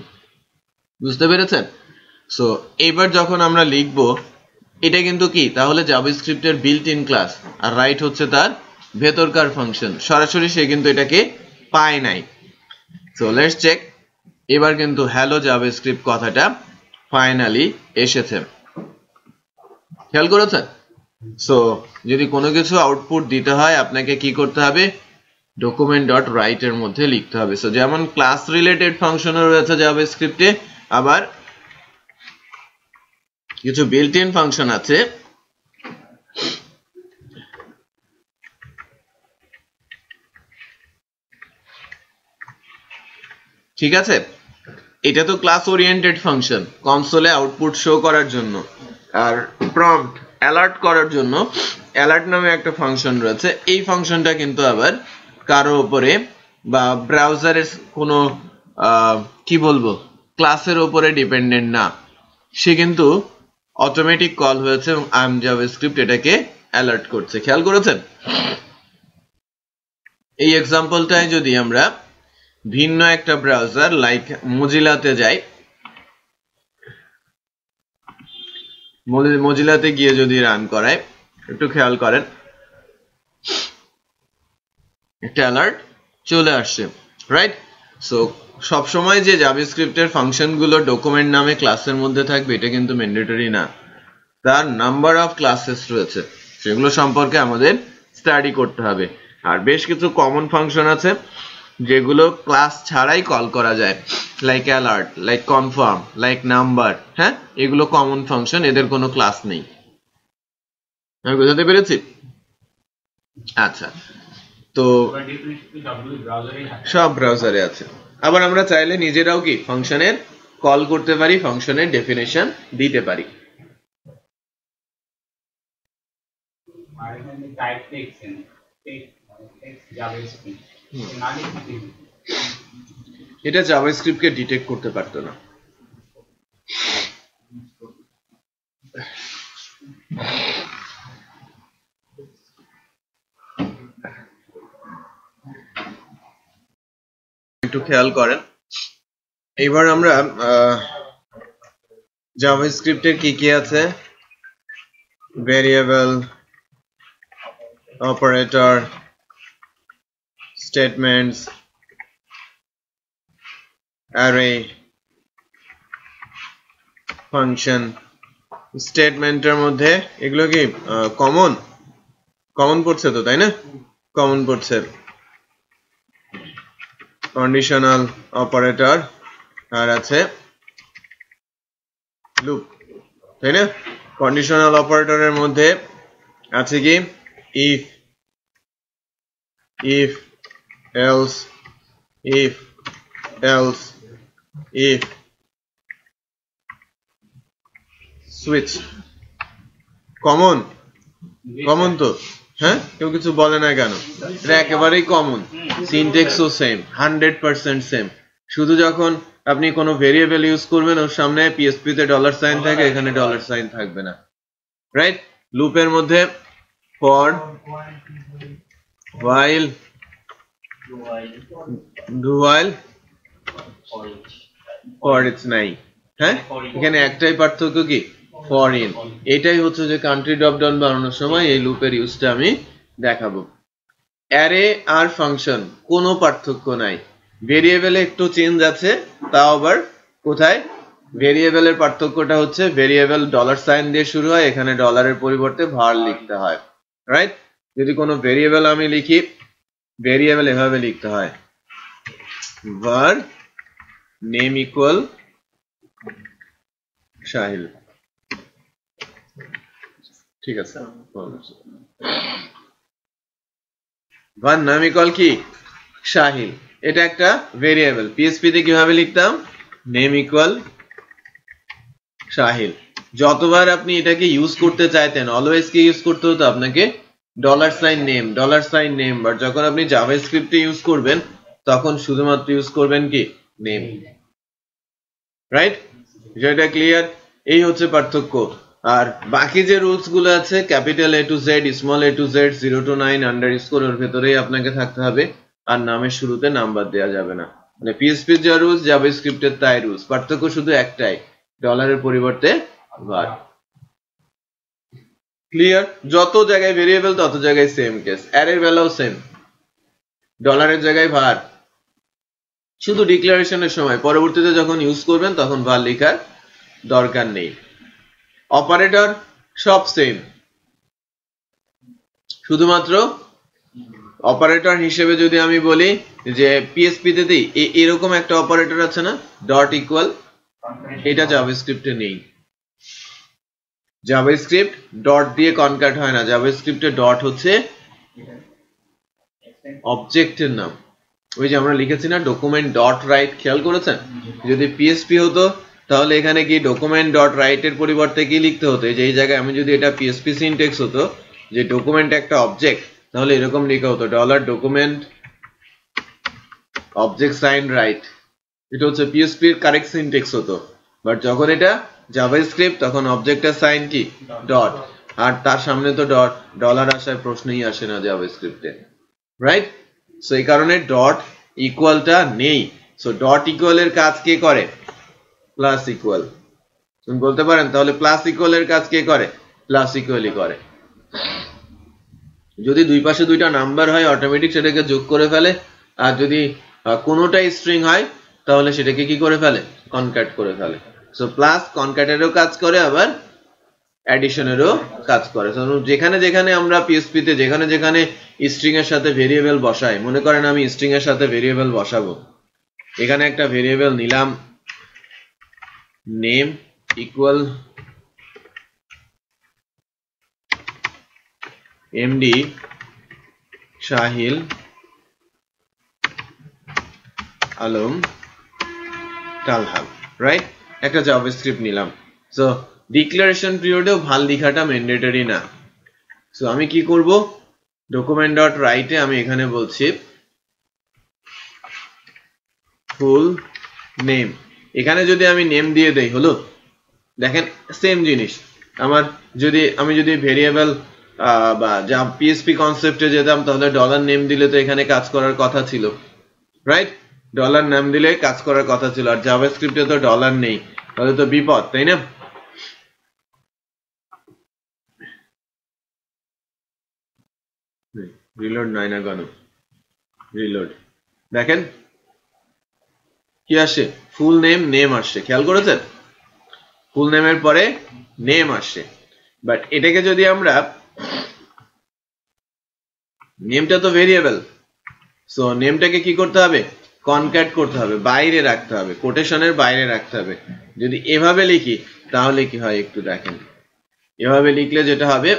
বুঝতে পেরেছেন? সো এবার যখন আমরা লিখব এটা কিন্তু কি তাহলে জাভাস্ক্রিপ্টের বিল্ট ইন ক্লাস, আর রাইট হচ্ছে তার ভেতরকার ফাংশন। সরাসরি সে কিন্তু এটাকে পায় নাই। So let's check. এবার কিন্তু হ্যালো জাভাস্ক্রিপ্ট কথাটা ফাইনালি এসেছে, খেয়াল করেছেন? সো যদি কোনো কিছু আউটপুট দিতে হয় আপনাকে কি করতে হবে, ডকুমেন্ট ডট রাইট এর মধ্যে লিখতে হবে। সো যেমন ক্লাস রিলেটেড ফাংশনও রয়েছে জাভাস্ক্রিপ্টে, আবার কিছু বিল্ট ইন ফাংশন আছে ঠিক আছে। এটা তো ক্লাস ওরিয়েন্টেড ফাংশন, কনসোলে আউটপুট শো করার জন্য, আর প্রম্পট অ্যালার্ট করার জন্য অ্যালার্ট নামে একটা ফাংশন রয়েছে। এই ফাংশনটা কিন্তু আবার কারো উপরে বা ব্রাউজারের কোনো কি বলবো ক্লাসের উপরে ডিপেন্ডেন্ট না, সে কিন্তু অটোমেটিক কল হয়েছে এবং আই এম জাভাস্ক্রিপ্ট এটাকে অ্যালার্ট করছে। খেয়াল করেছেন? এই এক্সাম্পলটায় যদি আমরা ভিন্ন একটা ব্রাউজার লাইক মজিলাতে যাই, মজিলাতে গিয়ে যদি রান করাই, একটু খেয়াল করেন একটা অ্যালার্ট চলে আসছে, রাইট? সো সবসময় যে জাভাস্ক্রিপ্টের ফাংশনগুলো ডকুমেন্ট নামে ক্লাসের মধ্যে থাকবে এটা কিন্তু ম্যান্ডেটরি না, তার নাম্বার অফ ক্লাসেস রয়েছে, সেগুলো সম্পর্কে আমাদের স্টাডি করতে হবে। আর বেশ কিছু কমন ফাংশন আছে যেগুলো ক্লাস ছাড়াই কল করা যায়, like alert, like confirm, like number. হ্যাঁ, এগুলো কমন ফাংশন, এদের কোনো ক্লাস নেই। আমি বুঝাতে পেরেছি? আচ্ছা, তো সব ব্রাউজারে আছে। আবার আমরা চাইলে নিজেরাও কি ফাংশনের কল করতে পারি, ফাংশনের ডেফিনেশন দিতে পারি। এটা জাভাস্ক্রিপ্টকে ডিটেক্ট করতে পারতো না। একটু খেয়াল করেন, এবার আমরা জাভাস্ক্রিপ্টের কি কি আছে, variable, operator, statements, array, function. স্টেটমেন্টের মধ্যে এগুলো কি কমন পড়ছে তো, তাই না? কমন পড়ছে কন্ডিশনাল অপারেটর, আর আছে লুপ, তাই না? কন্ডিশনাল অপারেটরের মধ্যে আছে কি if, else, if, switch. Common তো, হ্যাঁ? কেউ কিছু বলে না কেন? এটা একেবারেই কমন, সিনট্যাক্সও সেম, 100% সেম। শুধু যখন আপনি কোনো ভেরিয়েবল ইউজ করবেন ওর সামনে পিএসপি তে ডলার সাইন থাকে, এখানে ডলার সাইন থাকবে না, রাইট? লুপের মধ্যে for, while, do while for each নাই। হ্যাঁ, এখানে একটাই পার্থক্য কি, ফর ইন। এটাই হচ্ছে যে কান্ট্রি ড্রপ ডাউন বানানোর সময় এই লুপের ইউজটা আমি দেখাবো। অ্যারে আর ফাংশন কোনো পার্থক্য নাই, ভেরিয়েবলে একটু চেঞ্জ আছে, তাও আবার কোথায়? ভেরিয়েবলের পার্থক্যটা হচ্ছে ভেরিয়েবল ডলার সাইন দিয়ে শুরু হয়, এখানে ডলারের পরিবর্তে var লিখতে হয়, রাইট? যদি কোনো ভেরিয়েবল আমি লিখি, ভেরিয়েবল এভাবে লিখতে হয়, var name equal সাহিল, ঠিক আছে? var name equal কি, সাহিল। এটা একটা ভেরিয়েবল, পিএসপি তে কিভাবে লিখতাম, নেম ইকুয়াল সাহিল। যতবার আপনি এটাকে ইউজ করতে চাইতেন অলওয়েজ কি ইউজ করতে হতো আপনাকে, ডলার সাইন নেম। বাট যখন আপনি জাভাস্ক্রিপ্টে ইউজ করবেন তখন শুধুমাত্র ইউজ করবেন কি, নেম, রাইট? যেটা ক্লিয়ার? এই হচ্ছে পার্থক্য। আর বাকি যে রুলস গুলো আছে, capital A to Z, small A to Z, 0 to 9 underscore এর ভেতরেই আপনাকে থাকতে হবে, আর নামের শুরুতে নাম্বার দেওয়া যাবে না। মানে পিএসপি যা রুলস, জাভাস্ক্রিপ্টের তাই রুলস, পার্থক্য শুধু একটাই, ডলারের পরিবর্তে var। ক্লিয়ার? যত জায়গায় ভেরিয়েবল তত জায়গায় সেম কেস, অ্যারের বেলাও সেম, ডলারের জায়গায় var, শুধু ডিক্লারেশনের সময়, পরবর্তীতে যখন ইউজ করবেন তখন var লেখার দরকার নেই। অপারেটর সব সেম, শুধুমাত্র অপারেটর হিসেবে যদি আমি বলি যে পিএসপি তে এরকম একটা অপারেটর আছে না, ডট ইকুয়াল, এটা জাভাস্ক্রিপ্টে নেই। জাভাস্ক্রিপ্ট ডট দিয়ে কনক্যাট হয় না, জাভাস্ক্রিপ্টে ডট হচ্ছে অবজেক্টের নাম। ওই যে আমরা লিখেছি না ডকুমেন্ট ডট রাইট, খেয়াল করেছেন? যদি পিএসপি হতো তাহলে এখানে কি ডকুমেন্ট ডট রাইট এর পরিবর্তে কি লিখতে হতো, এই যে এই জায়গায় আমি যদি এটা পিএসপি সিনট্যাক্স হতো যে ডকুমেন্ট একটা অবজেক্ট, তাহলে এরকম লেখা হতো dollar document object sign right. এটা হচ্ছে পিএসপি এর কারেক্ট সিনট্যাক্স হতো। বাট যখন এটা জাভাস্ক্রিপ্ট তখন অবজেক্টের সাইন কি, ডট, আর তার সামনে তো ডট, ডলার আসার প্রশ্নই আসে না জাভাস্ক্রিপ্টে, রাইট? সো এই কারণে ডট ইকুয়ালটা নেই। সো ডট ইকুয়াল এর কাজ কে করে, প্লাস ইকুয়াল। তুমি বলতে পারেন তাহলে প্লাস ইকুয়াল এর কাজ কে করে, প্লাস ইকুয়ালই করে। যদি দুই পাশে দুইটা নাম্বার হয় অটোমেটিক সেটাকে যোগ করে ফেলে, আর যদি কোনোটাই স্ট্রিং হয় তাহলে সেটাকে কি করে ফেলে, কনক্যাট করে ফেলে। সো প্লাস কনক্যাটেরও কাজ করে, আবার অ্যাডিশনেরও কাজ করে। যেখানে যেখানে আমরা পিএসপি তে যেখানে যেখানে স্ট্রিং এর সাথে ভেরিয়েবল বসাই, মনে করেন আমি স্ট্রিং এর সাথে ভেরিয়েবল বসাবো, এখানে একটা ভেরিয়েবল নিলাম name equal MD Shahil Alam টালহাল, রাইট? একটা জাভাস্ক্রিপ্ট নিলাম। সো ডিক্লারেশন পিরিয়ডেও ভাল লেখাটা ম্যান্ডেটরি না। সো আমি কি করব, ডকুমেন্ট ডট রাইটে আমি এখানে বলছি ফুল নেম। এখানে যদি আমি নেম দিয়ে দেই, হলো? দেখেন সেম জিনিস। আমি যদি ভেরিয়েবল বা যা পিএসপি কনসেপ্টে যেতাম তাহলে ডলার নেম দিলে তো এখানে কাজ করার কথা ছিল, রাইট? ডলার নাম দিলে কাজ করার কথা ছিল, আর জাভাস্ক্রিপ্টে তো ডলার নেই, তাহলে তো বিপদ, তাই না? রিলোড নাই না কেন, রিলোড, দেখেন কি আসে, ফুল নেম, নেম আসছে, খেয়াল করেছেন? ফুল নেমের পরে নেম আসছে। বাট এটাকে যদি আমরা, নেমটা তো ভেরিয়েবল, সো নেমটাকে কি করতে হবে, কনক্যাট করতে হবে, বাইরে রাখতে হবে, কোটেশনের বাইরে রাখতে হবে। যদি এভাবে লিখি তাহলে কি হয় একটু দেখেন। এভাবে লিখলে যেটা হবে,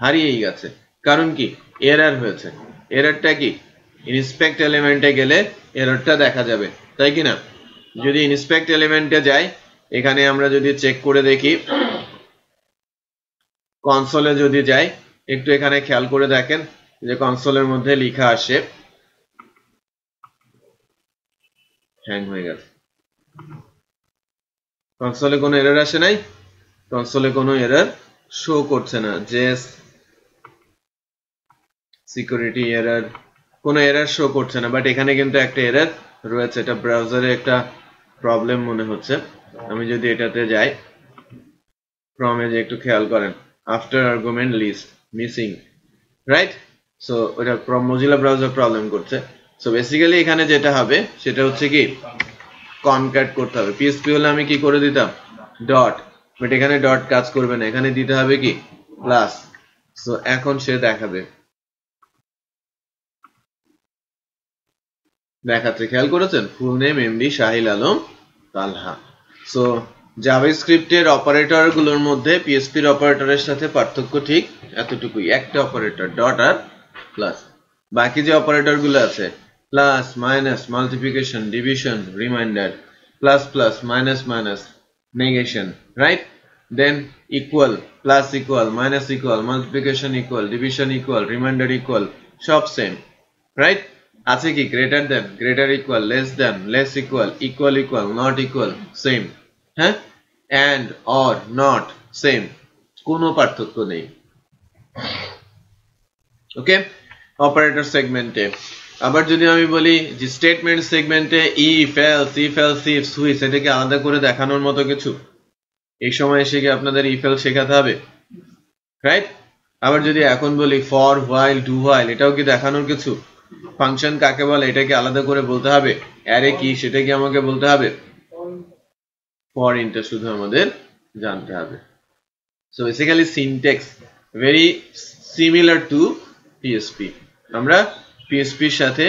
হারিয়েই গেছে। কারণ কি, এরর হয়েছে। এররটা কি, ইনস্পেক্ট এলিমেন্টে গেলে এররটা দেখা যাবে, তাই কি না? যদি ইনস্পেক্ট এলিমেন্টে যাই, এখানে আমরা যদি চেক করে দেখি, কনসোলে যদি যাই, একটু এখানে খেয়াল করে দেখেন যে কনসোলের মধ্যে লেখা আসে, হ্যাং হয়ে গেছে, কনসোলে কোনো এরর আসে নাই, কনসোলে কোনো এরর শো করছে না, জেস সিকিউরিটি এরর, কোনো এরর শো করছে না, বাট এখানে কিন্তু একটা এরর রয়েছে। এটা ব্রাউজারে একটা প্রবলেম মনে হচ্ছে। আমি যদি এটাতে যাই, ক্রমে যে একটু খেয়াল করেন, after argument list missing, right? So ওটা মজিলা ব্রাউজার প্রবলেম করছে। সো বেসিক্যালি এখানে যেটা হবে সেটা হচ্ছে কি কনক্যাট করতে হবে। পিএসপি হলে আমি কি করে দিতাম ডট, বাট এখানে ডট কাজ করবে না, এখানে দিতে হবে কি প্লাস। সো এখন সে দেখাবে, দেখাচ্ছে, খেয়াল করেছেন, full name MD Shahil Alam Talha. So জাভাস্ক্রিপ্টের অপারেটর গুলোর মধ্যে পিএসপির অপারেটরের সাথে পার্থক্য ঠিক এতটুকুই, একটা অপারেটর ডট আর প্লাস। বাকি যে অপারেটর গুলো আছে plus minus multiplication division reminder, plus plus minus minus negation, right? Than equal plus equal minus equal multiplication equal division equal reminder equal, সব সেম, রাইট? আছে কি greater than, greater equal, less than, less equal, equal equal, not equal, same, হ্যাঁ? And or not same, কোনো পার্থক্য নেই। ওকে, operator সেগমেন্টে। আবার যদি আমি বলি যে স্টেটমেন্ট সেগমেন্টে ইফ এলস ইফ সুইচ, এটাকে আলাদা করে দেখানোর মতো কিছু এই সময় এসে কি আপনাদের ইফ এলস শেখাতে হবে, রাইট? আবার যদি এখন বলি ফর হোয়াইল ডু হোয়াইল, এটাও কি দেখানোর কিছু? ফাংশন কাকে বলে এটাকে আলাদা করে বলতে হবে, অ্যারে কি সেটা কি আমাকে বলতে হবে? ফর ইনটা শুধু আমাদের জানতে হবে। So basically syntax very similar to PSP. আমরা পিএসপির সাথে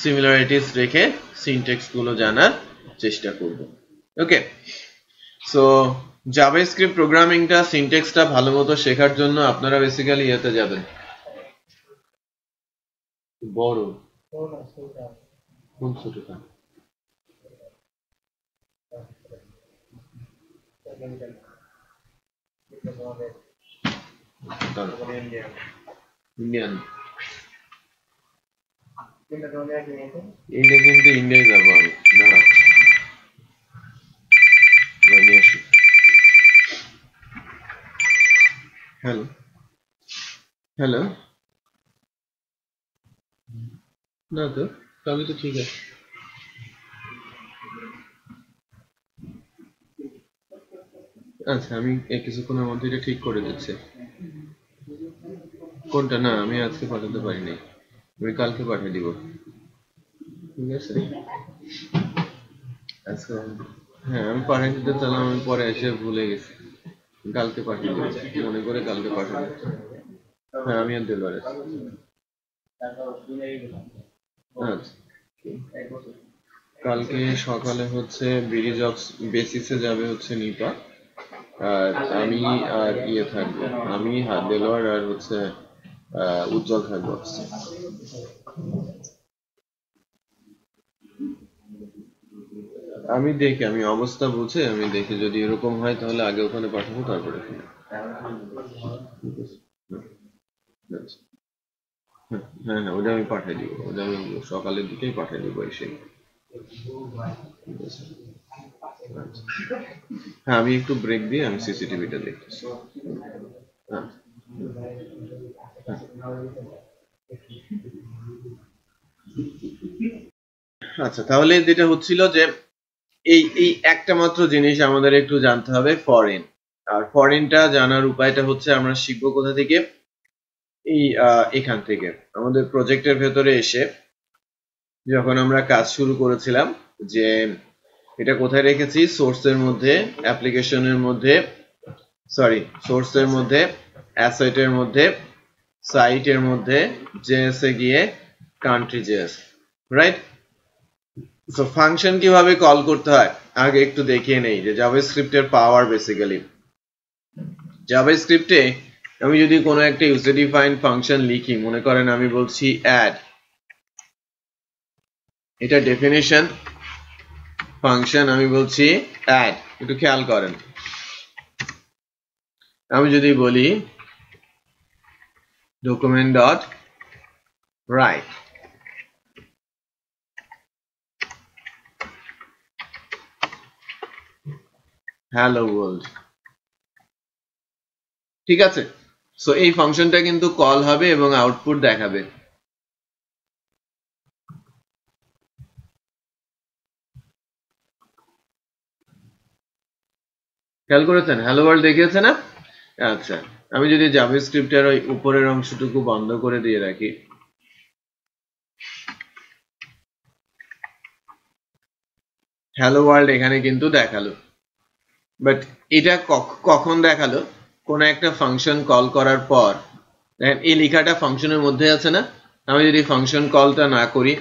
সিমিলারিটিস রেখে সিনট্যাক্স গুলো জানার চেষ্টা করব। ওকে, সো জাভাস্ক্রিপ্ট প্রোগ্রামিংটা সিনট্যাক্সটা ভালো মতো শেখার জন্য আপনারা বেসিক্যালি ইয়েতে যাবেন, বড় কোন ছোটটা ইন্ডিয়ান, ইন্ডিয়া কিন্তু ইন্ডিয়ায় যাবো আমি, দাঁড়া নিয়ে আসি। হ্যালো হ্যালো, না তো তবে তো ঠিক আছে। আচ্ছা আমি কিছুক্ষণের মধ্যে এটা ঠিক করে দিচ্ছি। কোনটা? না আমি আজকে পাঠাতে পারিনি, আমি কালকে পাঠিয়ে দিব, ঠিক আছে? আজকে হ্যাঁ আমি পাঠিয়ে দিতে চাইলাম, আমি পরে এসে ভুলে গেছি, কালকে পাঠিয়ে দিব, মনে করে কালকে পাঠিয়ে দিব। হ্যাঁ আমি আর দিলবারে। আচ্ছা কালকে সকালে হচ্ছে ব্রিজ অফ বেসিসে যাবে হচ্ছে নিপা, আর আমি আর ইয়ে থাকবো, আমি দেলোয়ার আর হচ্ছে উজ্জ্বল থাকবো। আমি দেখি, আমি অবস্থা বুঝে আমি দেখি, যদি এরকম হয় তাহলে আগে ওখানে পাঠাবো, তারপরে হ্যাঁ হ্যাঁ ওটা আমি পাঠিয়ে দিব, ওটা আমি সকালের দিকেই পাঠিয়ে দিব এসে। হ্যাঁ আমি একটু ব্রেক দিয়ে আমি সিসিটিভিটা দেখতেছি। আচ্ছা তাহলে যেটা হচ্ছিল যে এই এই একটা মাত্র জিনিস আমাদের একটু জানতে হবে, ফরেন। আর ফরেনটা জানার উপায়টা হচ্ছে আমরা শিখবো কোথা থেকে, এই এখান থেকে আমাদের প্রজেক্টের ভেতরে এসে যখন আমরা কাজ শুরু করেছিলাম, যে এটা কোথায় রেখেছি, সোর্সের মধ্যে, অ্যাপ্লিকেশনের মধ্যে, সরি সোর্সের মধ্যে, অ্যাসেটের মধ্যে, সাইটের মধ্যে, জেএস এ গিয়ে country JS, right? So function কিভাবে কল করতে হয় আগে একটু দেখিয়ে নেই, যে জাভাস্ক্রিপ্টের পাওয়ার। বেসিক্যালি জাভাস্ক্রিপ্টে আমি যদি কোনো একটা ইউজার ডিফাইন্ড ফাংশন লিখি, মনে করেন আমি বলছি অ্যাড, এটা ডেফিনিশন ফাংশন, আমি বলছি অ্যাড, একটু খেয়াল করেন, আমি যদি বলি document dot right, hello world, ঠিক আছে, সো এই ফাংশনটা কিন্তু কল হবে এবং আউটপুট দেখাবে। খেয়াল করেছেন হ্যালো ওয়ার্ল্ড দেখিয়েছে না? আচ্ছা, আমি যদি জাভাস্ক্রিপ্টের ওই উপরের অংশটুকু বন্ধ করে দিয়ে রাখি, হ্যালো ওয়ার্ল্ড এখানে কিন্তু দেখালো, বাট এটা কখন দেখালো? কোন একটা ফাংশন কল করার পর দেখেন এই লেখাটা ফাংশনের মধ্যে আছে না, আমি যদি ফাংশন কলটা না করি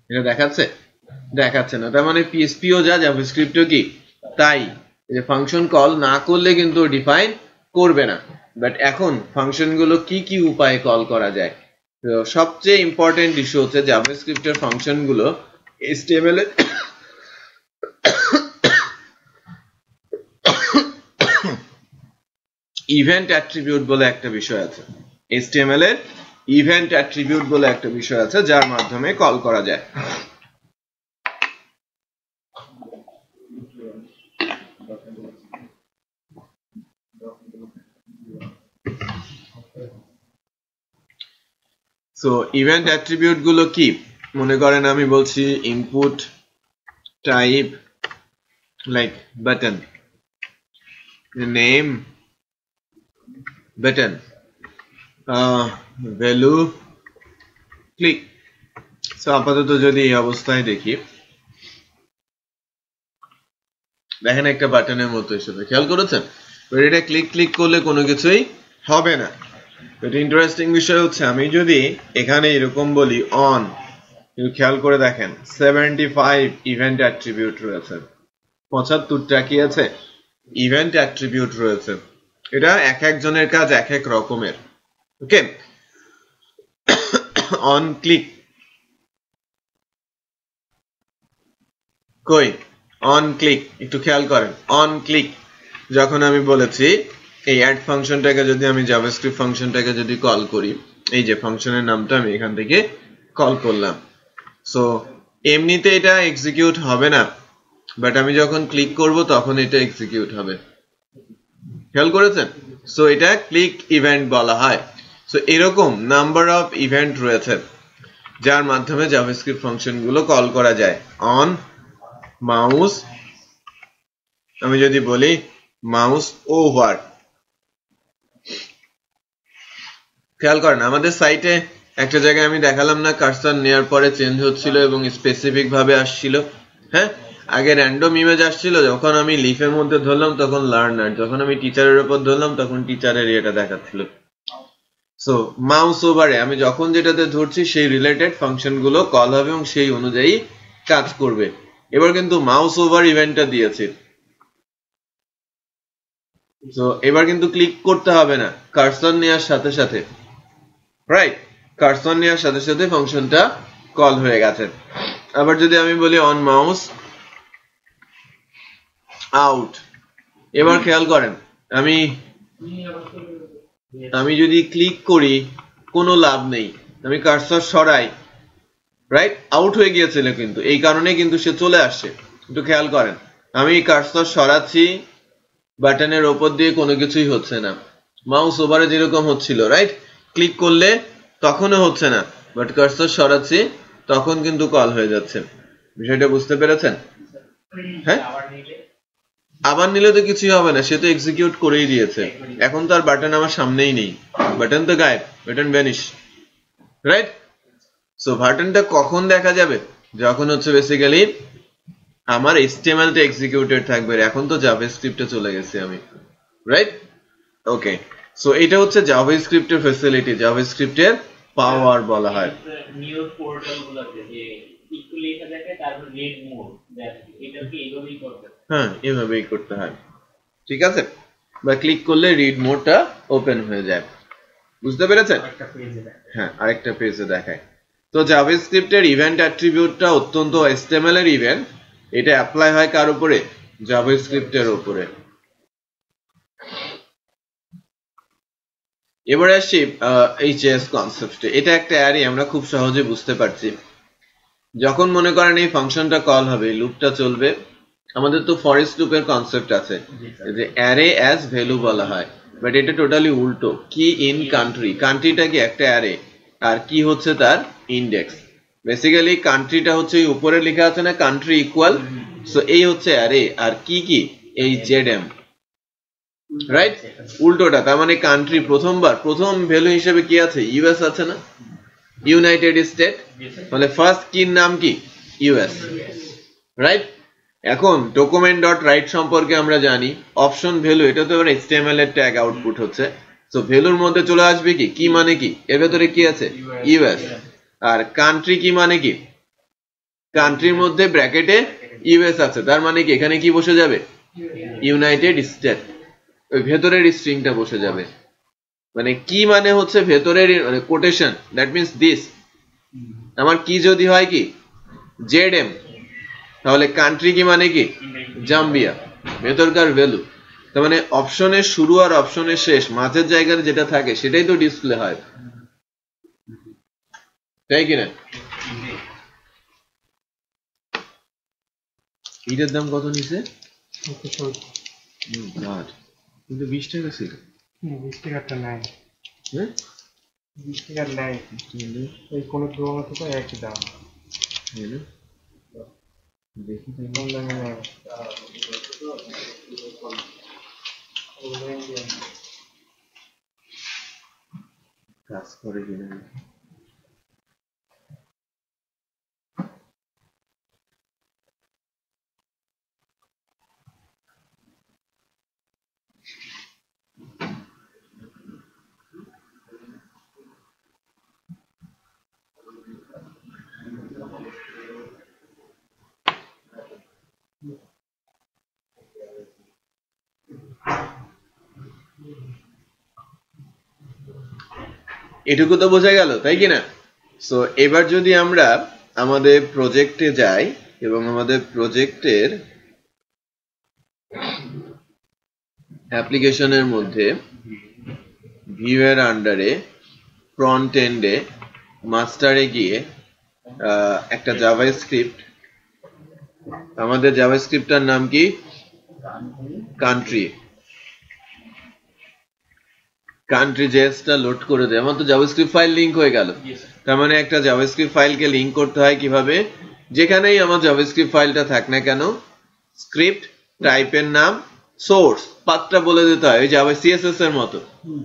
এটা দেখাচ্ছে? দেখাচ্ছে না। তার মানে পিএসপিও যা জাভাস্ক্রিপ্টও কি তাই, যে ফাংশন কল না করলে কিন্তু ডিফাইন করবে না। বাট এখন ফাংশনগুলো কি কি উপায়ে কল করা যায়? তো সবচেয়ে ইম্পর্টেন্ট ইস্যু হচ্ছে জাভাস্ক্রিপ্টের ফাংশনগুলো HTML এর ইভেন্ট অ্যাট্রিবিউট বলে একটা বিষয় আছে। HTML এর ইভেন্ট অ্যাট্রিবিউট বলে একটা বিষয় আছে যার মাধ্যমে কল করা যায়। সো ইভেন্ট অ্যাট্রিবিউট গুলো কি? মনে করেন আমি বলছি input type like button, name button, value click. So আপাতত যদি এই অবস্থায় দেখি, দেখেন একটা বাটনের মতো হিসেবে, খেয়াল করেছেন? এটা ক্লিক করলে কোনো কিছুই হবে না। এটা ইন্টারেস্টিং বিষয় হচ্ছে আমি যদি এখানে এরকম বলি অন, খেয়াল করে দেখেন 75 ইভেন্ট অ্যাট্রিবিউট রয়েছে, 75টা কি আছে ইভেন্ট অ্যাট্রিবিউট রয়েছে। এটা এক একজনের কাজ এক এক রকমের। ওকে, অন ক্লিক কই, অন ক্লিক একটু খেয়াল করেন, অন ক্লিক যখন আমি বলেছি এই অ্যাড ফাংশনটাকে যদি আমি জাভাস্ক্রিপ্ট ফাংশনটাকে যদি কল করি, এই যে ফাংশনের নামটা আমি এখান থেকে কল করলাম, সো এমনিতে এটা এক্সিকিউট হবে না, বাট আমি যখন ক্লিক করব তখন এটা এক্সিকিউট হবে। খেয়াল করেছেন? সো এটা ক্লিক ইভেন্ট বলা হয়। সো এরকম নাম্বার অফ ইভেন্ট রয়েছে যার মাধ্যমে জাভাস্ক্রিপ্ট ফাংশন গুলো কল করা যায়। অন মাউস, আমি যদি বলি মাউস ওভার, খেয়াল করেন আমাদের সাইটে একটা জায়গায় আমি দেখালাম না কার্সর নেওয়ার পরে চেঞ্জ হচ্ছিল এবং স্পেসিফিক ভাবে আসছিল। হ্যাঁ, আগে র্যান্ডম ইমেজ আসছিল, যখন আমি লিফের মধ্যে ধরলাম তখন লার্নার, যখন আমি টিচারের উপর ধরলাম তখন টিচারের এটা দেখাচ্ছিল। সো মাউস ওভারে আমি যখন যেটাতে ধরছি সেই রিলেটেড ফাংশন গুলো কল হবে এবং সেই অনুযায়ী কাজ করবে। এবার কিন্তু মাউস ওভার ইভেন্টটা দিয়েছে, সো এবার কিন্তু ক্লিক করতে হবে না, কার্সর নেওয়ার সাথে সাথে, রাইট, কার্সর নেওয়ার সাথে সাথে ফাংশনটা কল হয়ে গেছে। আবার যদি আমি বলি অন মাউস আউট, এবার খেয়াল করেন আমি যদি ক্লিক করি কোনো লাভ নেই, আমি কার্সর সরাই, রাইট, আউট হয়ে গিয়েছিল, কিন্তু এই কারণে কিন্তু সে চলে আসছে। একটু খেয়াল করেন, আমি কার্সর সরাচ্ছি বাটনের ওপর দিয়ে কোনো কিছুই হচ্ছে না, মাউস ওভারে যেরকম হচ্ছিল, রাইট, ক্লিক করলে তখনও হচ্ছে না, বাট কার্সর সরাচ্ছি তখন কিন্তু কল হয়ে যাচ্ছে। বিষয়টা বুঝতে পেরেছেন? হ্যাঁ, আবার নিলে তো কিছুই হবে না, সে তো এক্সিকিউট করেই দিয়েছে, এখন তো আর বাটন আমার সামনেই নেই, বাটন তো গায়েব, বাটন ভ্যানিশ, রাইট। সো বাটনটা কখন দেখা যাবে? যখন হচ্ছে বেসিক্যালি আমার HTML টা এক্সিকিউটেড থাকবে, এখন তো জাভাস্ক্রিপ্টে চলে গেছি আমি, রাইট। ওকে, সো এটা হচ্ছে জাভাস্ক্রিপ্টের ফ্যাসিলিটি, জাভাস্ক্রিপ্টের পাওয়ার বলা হয়। নিউ পোর্টালগুলোতে যে একটু লেখা থাকে তারপর রিড মোড, এটা কি এইভাবেই করতে? হ্যাঁ, এভাবেই করতে হয়, ঠিক আছে। বা ক্লিক করলে রিড মোডটা ওপেন হয়ে যায়, বুঝতে পেরেছেন? হ্যাঁ, আরেকটা পেজে দেখায়। তো জাভাস্ক্রিপ্টের ইভেন্ট অ্যাট্রিবিউটটা অত্যন্ত HTML এর ইভেন্ট, এটা অ্যাপ্লাই হয় কার উপরে? জাভাস্ক্রিপ্টের উপরে। এবারে আসি HAS কনসেপ্টে। এটা একটা অ্যারে, আমরা খুব সহজে বুঝতে পারছি। যখন মনে করেন এই ফাংশনটা কল হবে, লুপটা চলবে, আমাদের তো ফরেস্ট লুপের কনসেপ্ট আছে যে অ্যারে অ্যাজ ভ্যালু বলা হয়, বাট এটা টোটালি উল্টো। কি ইন কান্ট্রি, কান্ট্রিটা কি একটা অ্যারে আর কি হচ্ছে তার ইন্ডেক্স। বেসিক্যালি কান্ট্রিটা হচ্ছে উপরে লেখা আছে না কান্ট্রি ইকুয়াল, সো এই হচ্ছে অ্যারে আর কি কি এই জেড রাইট, উল্টোটা। তার মানে কান্ট্রি প্রথম ভ্যালু হিসেবে কি আছে ইউএস আছে না, ইউনাইটেড স্টেট, তাহলে ফার্স্ট কির নাম কি ইউএস, রাইট। এখন ডকুমেন্ট ডট রাইট সম্পর্কে আমরা জানি অপশন ভ্যালু, এটা তো এবার এইচটিএমএল এর ট্যাগ আউটপুট হচ্ছে, সো ভ্যালুর মধ্যে চলে আসবে কি কি মানে কি, এর ভেতরে কি আছে ইউএস। আর কান্ট্রি কি মানে কি, কান্ট্রির মধ্যে ব্র্যাকেটে ইউএস আছে, তার মানে কি এখানে কি বসে যাবে ইউনাইটেড স্টেট, ওই ভেতরের স্ট্রিংটা বসে যাবে। মানে কি মানে হচ্ছে ভেতরের কোটেশন, দ্যাট মিনস দিস। আমার কি যদি হয় কি জেড তাহলে কান্ট্রি কি মানে কি জাম্বিয়া, ভেতরকার ভ্যালু। তার মানে অপশনের শুরু আর অপশনের শেষ মাঝের জায়গায় যেটা থাকে সেটাই তো ডিসপ্লে হয়, তাই কিনা। এটার দাম কত নিছে কিন্তু 20 টাকা ছিল, 20 টাকাটা নাই, হ্যাঁ 20 টাকার নাই, এই কোনো দোকান থেকে একই দাম দেখি কম দামে নেই। কাজ করে কিনা। এটুকু তো বোঝা গেল, তাই কিনা। সো এবার যদি আমরা আমাদের প্রজেক্টে যাই এবং আমাদের প্রজেক্টের অ্যাপ্লিকেশনের মধ্যে ভিউ এর আন্ডারে ফ্রন্ট এন্ডে মাস্টারে গিয়ে একটা জাভাস্ক্রিপ্ট, আমাদের জাভাস্ক্রিপ্টটার নাম কি কান্ট্রি, কান্ট্রি জেএসটা লোড করে দেয়। আমার তো জাভাস্ক্রিপ্ট ফাইল লিংক হয়ে গেল। তার মানে একটা জাভাস্ক্রিপ্ট ফাইলকে লিংক করতে হয় কিভাবে, যেখানেই আমার জাভাস্ক্রিপ্ট ফাইলটা থাক না কেন স্ক্রিপ্ট টাইপের নাম সোর্স পাথটা বলে দিতে হয়, ওই জাভা সিএসএস এর মতো,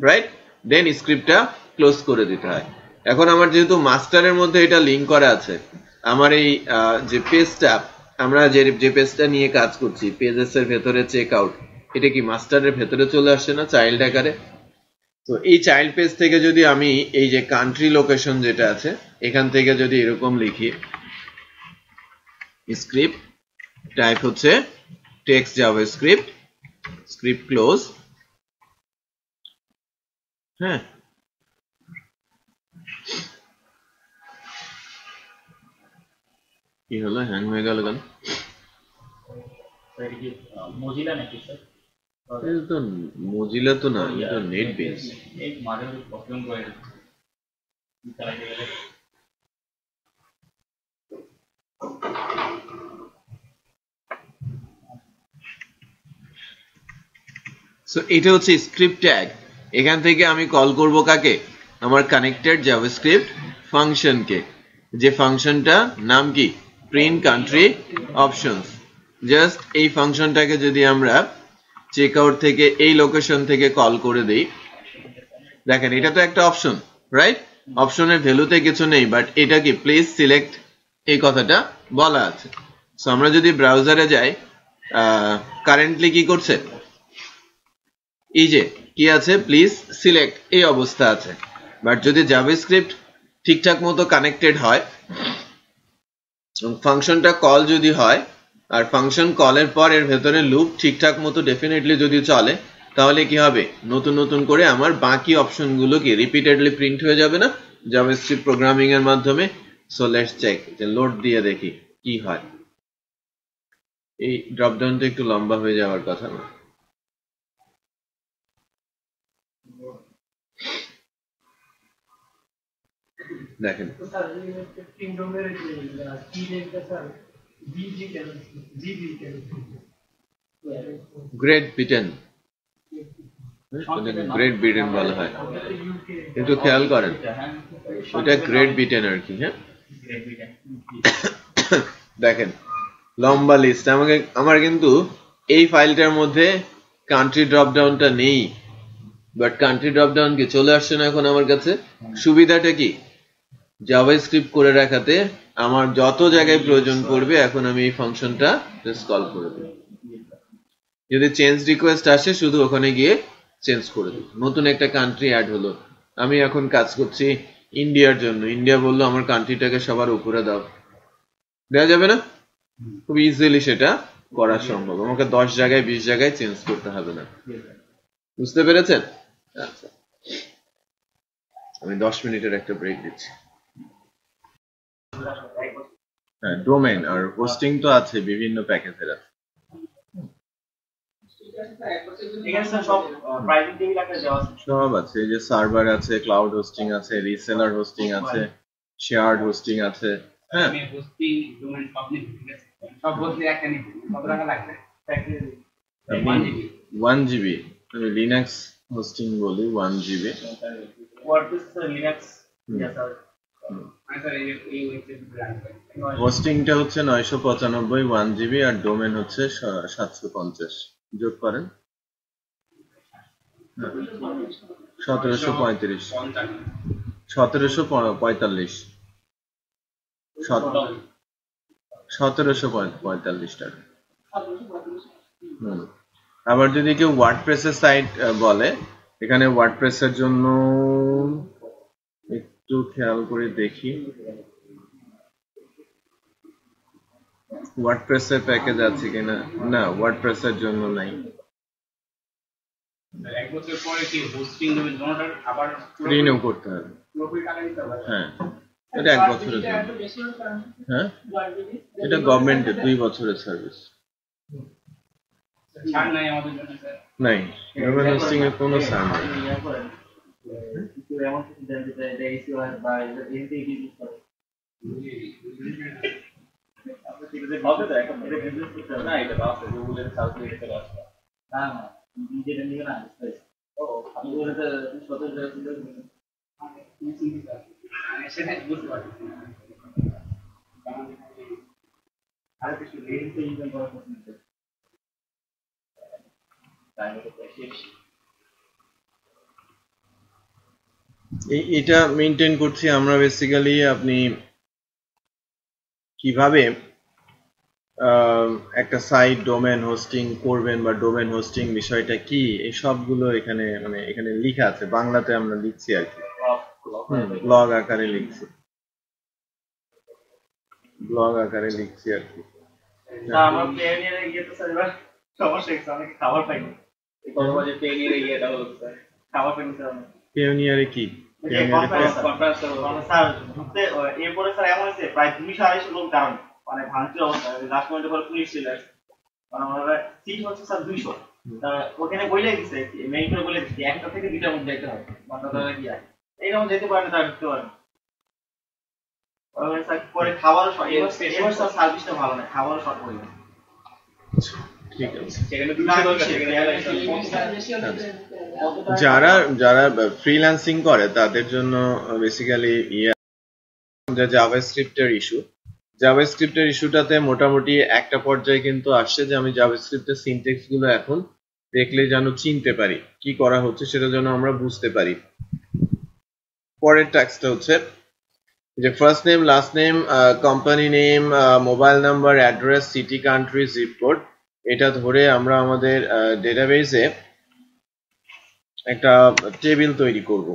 রাইট। দেন স্ক্রিপ্টটা ক্লোজ করে দিতে হয়। এখন আমার যেহেতু মাস্টারের মধ্যে এটা লিংক করা আছে, আমার এই যে পেজটা আমরা যে পেজটা নিয়ে কাজ করছি পেজেস এর ভেতরে চেক আউট, এটা কি মাস্টারের ভেতরে চলে আসছে না চাইল্ড আকারে। তো এই চাইল্ড পেজ থেকে যদি আমি এই যে কান্ট্রি লোকেশন যেটা আছে এখান থেকে যদি এরকম লিখি স্ক্রিপ্ট টাইপ হচ্ছে টেক্সট জাভাস্ক্রিপ্ট স্ক্রিপ্ট ক্লোজ, হ্যাঁ কি হলো হ্যাং হয়ে গেল কেন, মজিলা নাকি স্যার? এটা তো মজিলা তো না, এটা নেট বেস। এই মাঝে মাঝে প্রবলেম করে চালাতে গেলে সো এটা হচ্ছে স্ক্রিপ্ট ট্যাগ, এখান থেকে আমি কল করব কাকে আমার কানেক্টেড জাভাস্ক্রিপ্ট ফাংশনকে, যে ফাংশনটা নাম কি প্রিন্ট কান্ট্রি অপশনস। জাস্ট এই ফাংশনটাকে যদি আমরা চেক আউট থেকে এই লোকেশন থেকে কল করে দেই, দেখেন এটা তো একটা অপশন, রাইট। অপশনের ভ্যালুতে কিছু নেই, বাট এটা কি প্লিজ সিলেক্ট এই কথাটা বলা আছে। সো আমরা যদি ব্রাউজারে যাই কারেন্টলি কি করছে এই যে কি আছে প্লিজ সিলেক্ট এই অবস্থা আছে। বাট যদি জাভাস্ক্রিপ্ট ঠিকঠাক মতো কানেক্টেড হয় এবং ফাংশনটা কল যদি হয় আর ফাংশন কলের পর এর ভেতরে লুপ ঠিকঠাক মতো ডেফিনেটলি যদি চলে, তাহলে কি হবে নতুন নতুন করে আমার বাকি অপশনগুলো কি রিপিটেডলি প্রিন্ট হয়ে যাবে না জাভাস্ক্রিপ্ট প্রোগ্রামিং এর মাধ্যমে। সো লেটস চেক, যে লোড দিয়ে দেখি কি হয়। এই ড্রপডাউনটা একটু লম্বা হয়ে যাওয়ার কথা না, দেখেন গ্রেট ব্রিটেন, গ্রেট ব্রিটেন বলা হয়, কিন্তু খেয়াল করেন ওটা গ্রেট ব্রিটেন আর কি। হ্যাঁ, দেখেন লম্বা লিস্ট। আমার কিন্তু এই ফাইলটার মধ্যে কান্ট্রি ড্রপ ডাউনটা নেই, বাট কান্ট্রি ড্রপ ডাউন কি চলে আসছে না এখন আমার কাছে। সুবিধাটা কি, জাভাস্ক্রিপ্ট করে রাখাতে আমার যত জায়গায় প্রয়োজন পড়বে এখন আমি এই ফাংশনটা জাস্ট কল করে দেব। যদি চেঞ্জ রিকোয়েস্ট আসে শুধু ওখানে গিয়ে চেঞ্জ করে দেব। নতুন একটা কান্ট্রি অ্যাড হলো, আমি এখন কাজ করছি ইন্ডিয়ার জন্য, ইন্ডিয়া বললো আমার কান্ট্রিটাকে সবার উপরে দাও, দেওয়া যাবে না? খুব ইজিলি সেটা করা সম্ভব, আমাকে 10 জায়গায় 20 জায়গায় চেঞ্জ করতে হবে না। বুঝতে পেরেছেন? আচ্ছা, আমি 10 মিনিটের একটা ব্রেক দিচ্ছি। হ্যাঁ, ডোমেইন আর হোস্টিং তো আছে, বিভিন্ন প্যাকেজের আছে। সব আছে, এই যে সার্ভার আছে, ক্লাউড হোস্টিং আছে, রিসেলার হোস্টিং আছে, শেয়ার্ড হোস্টিং আছে। হ্যাঁ, সব বলতে একটা নিতে কত টাকা লাগবে? 1 জিবি। আমি লিনাক্স হোস্টিং বলি 1 জিবি। হোস্টিংটা হচ্ছে 995 1 জিবি, আর ডোমেন হচ্ছে 750। যোগ করেন 1745 1745 টাকা। আবার যদি কেউ ওয়ার্ডপ্রেসের সাইট বলে, এখানে ওয়ার্ডপ্রেসের জন্য একটু খেয়াল করে দেখি ওয়ার্ডপ্রেসের প্যাকেজ আছে কিনা। না, ওয়ার্ডপ্রেসের জন্য নাই। এক বছর পরে কি হোস্টিং ডোমেইন আবার রিনিউ করতে হবে। পুরোপুরি টাকা দিতে হবে? হ্যাঁ, এটা 1 বছরের জন্য। হ্যাঁ, এটা গভর্নমেন্টের 2 বছরের সার্ভিস। ছাড় নাই আমাদের জন্য স্যার? নাই, ডোমেইন হোস্টিং এর কোনো ছাড় নাই। এমন কিছু দেন যেটা এটা এসইও বা এনটি ইউজ করে। হবে তো এখন এটা বিজনেস করতে হবে না, এটা বাস গুগলের সার্ভিস চলে আসবে। না না, যেটা নিবে না ও আমি বলতে 17 ছিল সেটা বুঝতে পারি। আর কিছু লিঙ্ক তো ইউজ করা পছন্দ এটা মেইনটেইন করছি আমরা বেসিক্যালি। আপনি কিভাবে একটা সাইট ডোমেইন হোস্টিং করবেন বা ডোমেইন হোস্টিং বিষয়টা কি, এই সবগুলো এখানে মানে এখানে লেখা আছে, বাংলাতে আমরা লিখছি আর কি, ব্লগ আকারে লিখছি, ব্লগ আকারে লিখছি আর কি। আমরা প্লেয়ারে গিয়ে তো স্যার এবার সমস্যা হচ্ছে, অনেক খাবার পাই না। কত বাজে প্লেয়ারে গিয়েটা হলো স্যার, খাবার পাই না স্যার। পিওনিয়ারে কি কনফারেন্স স্যার ঢুকতে এরপরে স্যার এমন হয়েছে প্রায় 200-250 লোক কারণ মানে ভাঙচুর অবস্থা, লাস্ট পয়েন্টে পরে পুলিশ ছিল, মানে আমরা সিট হচ্ছে স্যার 200। ওখানে বলে দিচ্ছে মেইন করে বলে দিচ্ছে 1টা থেকে 2টার মধ্যে যেতে হবে, মাত্রা গিয়ে এইরকম যেতে পারে না, তার ঢুকতে পারে। পরে খাবারও এবার স্যার সার্ভিসটা ভালো না, খাবারও শর্ট পড়ে গেছে। ঠিক আছে, যারা যারা ফ্রিল্যান্সিং করে তাদের জন্য বেসিক্যালি জাভাস্ক্রিপ্টের ইস্যু, জাভাস্ক্রিপ্টের ইস্যুটাতে মোটামুটি একটা পর্যায়ে কিন্তু আসছে যে আমি জাভাস্ক্রিপ্টের সিনট্যাক্স গুলো এখন দেখলে যেন চিনতে পারি, কি করা হচ্ছে সেটা যেন আমরা বুঝতে পারি। পরের ট্যাক্সটা হচ্ছে যে first name, last name, company name, mobile number, address, city, country, zip code, এটা ধরে আমরা আমাদের ডেটাবেসে একটা টেবিল তৈরি করব।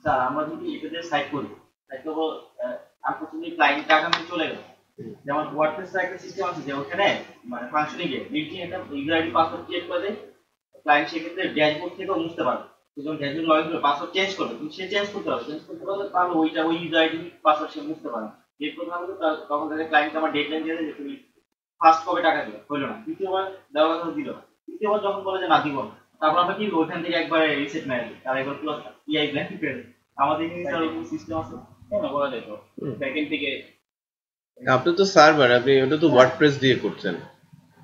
স্যার আমরা যদি এটাতে সাইট করি, সাইট করব, আনফরচুনেটলি ক্লায়েন্ট টাকা নিয়ে চলে গেল। যেমন ওয়ার্ডপ্রেসের একটা সিস্টেম আছে যে ওখানে মানে ফাংশনে গিয়ে বিল্ট-ইন একটা ইউজার আইডি পাসওয়ার্ড ক্রিয়েট করে দেয়, ক্লায়েন্ট সেক্ষেত্রে ড্যাশবোর্ড থেকেও মুছতে পারবে। যখন ড্যাশবোর্ড লগইন করে পাসওয়ার্ড চেঞ্জ করবে, কিন্তু সে চেঞ্জ করতে পারবে, চেঞ্জ করতে পারলে ওইটা ওই ইউজার আইডি পাসওয়ার্ড সে মুছতে পারবে। ডেট প্রথম হবে তখন তাদের ক্লায়েন্ট আমার ডেডলাইন দিয়ে দেয় যে তুমি ফার্স্ট কবে টাকা দিও, হলো না। দ্বিতীয়বার দেওয়ার কথা দিল, তৃতীয়বার যখন বলে যে না দিব না, তারপর আমরা কি ওখান থেকে একবার রিসেট মেরে দিই, তার একবার প্লাস ইআই ব্ল্যাঙ্ক করে দিই। আমাদের কিন্তু সিস্টেম আছে, না বলা যায় তো ব্যাকএন্ড থেকে। আপনি তো সার্ভার, আপনি ওটা তো ওয়ার্ডপ্রেস দিয়ে করছেন।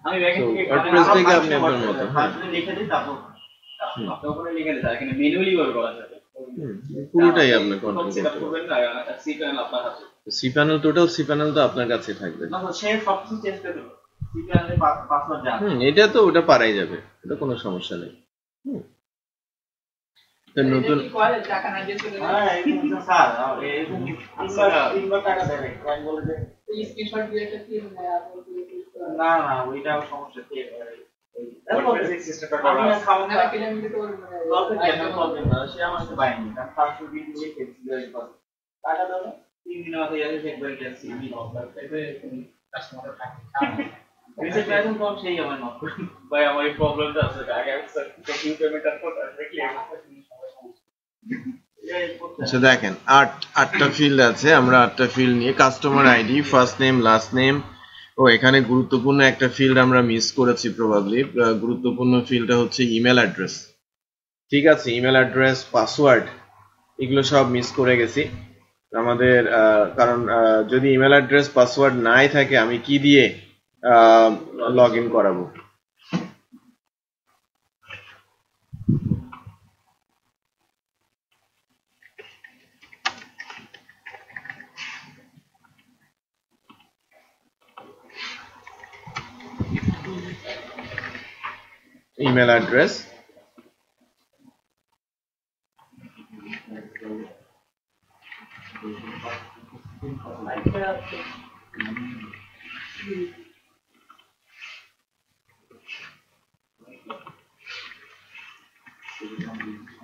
আমি ব্যাকএন্ড থেকে ওয়ার্ডপ্রেস থেকে আপনি আপনার মতো লিখে দিই, তারপর ওখানে লিখে দিই, এখানে ম্যানুয়ালি করে করা যাবে। পুরোটাই আপনি কন্ট্রোল সেটা করতে করবেন না, সি প্যানেল আপনার হাতে। CPanel, total cPanel তো আপনার কাছে থাকবে। না সে সবকিছু চেঞ্জ করে দেবে, সি প্যানেলে পাসওয়ার্ড জানা। এটা তো ওটা পারাই যাবে, এটা কোনো সমস্যা নেই। তো নতুন টাকা না দিয়ে চলে যায়। হ্যাঁ এই কিন্তু স্যার এরকম তিনবার টাকা দেবে, ক্লায়েন্ট বলে যে এই স্ক্রিনশট দিয়ে একটা কি না না ওইটা সমস্যা কি সিস্টেমটা করা আছে। আমি খাওয়া কিলোমিটার তো প্রবলেম না, সে আমাকে বাইনি কারণ 500 দিন দিয়ে কেটে টাকা দাও 3 দিনের মাথায় এসে একবার গেছি আমি অফার পেতে কাস্টমার থাকে রিসেট প্রাইসিং কম সেই আমার নক ভাই আমার এই প্রবলেমটা আছে, আগে স্যার চেকিং পেমেন্ট আর কত ক্লিয়ার আচ্ছা দেখেন, আটটা ফিল্ড আছে। আমরা 8টা ফিল্ড নিয়ে customer ID, first name, last name, ও এখানে গুরুত্বপূর্ণ একটা ফিল্ড আমরা মিস করেছি প্রবাবলি। গুরুত্বপূর্ণ ফিল্ডটা হচ্ছে ইমেল অ্যাড্রেস। ঠিক আছে, ইমেল অ্যাড্রেস, পাসওয়ার্ড, এগুলো সব মিস করে গেছি আমাদের। কারণ যদি ইমেল অ্যাড্রেস পাসওয়ার্ড নাই থাকে, আমি কি দিয়ে লগ ইন করাবো? email address,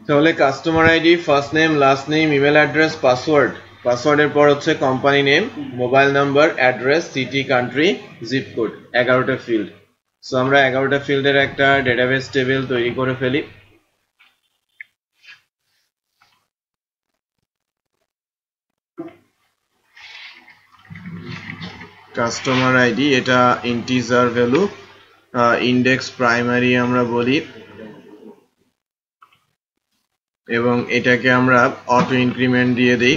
তাহলে customer ID, first name, last name, email address, password. পাসওয়ার্ডের পর হচ্ছে company name, mobile number, address, city, country, zip code. 11টা ফিল্ড। সো আমরা 11টা ফিল্ডের একটা ডেটাবেস টেবিল তৈরি করে ফেলি। কাস্টমার আইডি, এটা ইন্টিজার ভ্যালু, ইন্ডেক্স প্রাইমারি আমরা বলি, এবং এটাকে আমরা অটো ইনক্রিমেন্ট দিয়ে দিই।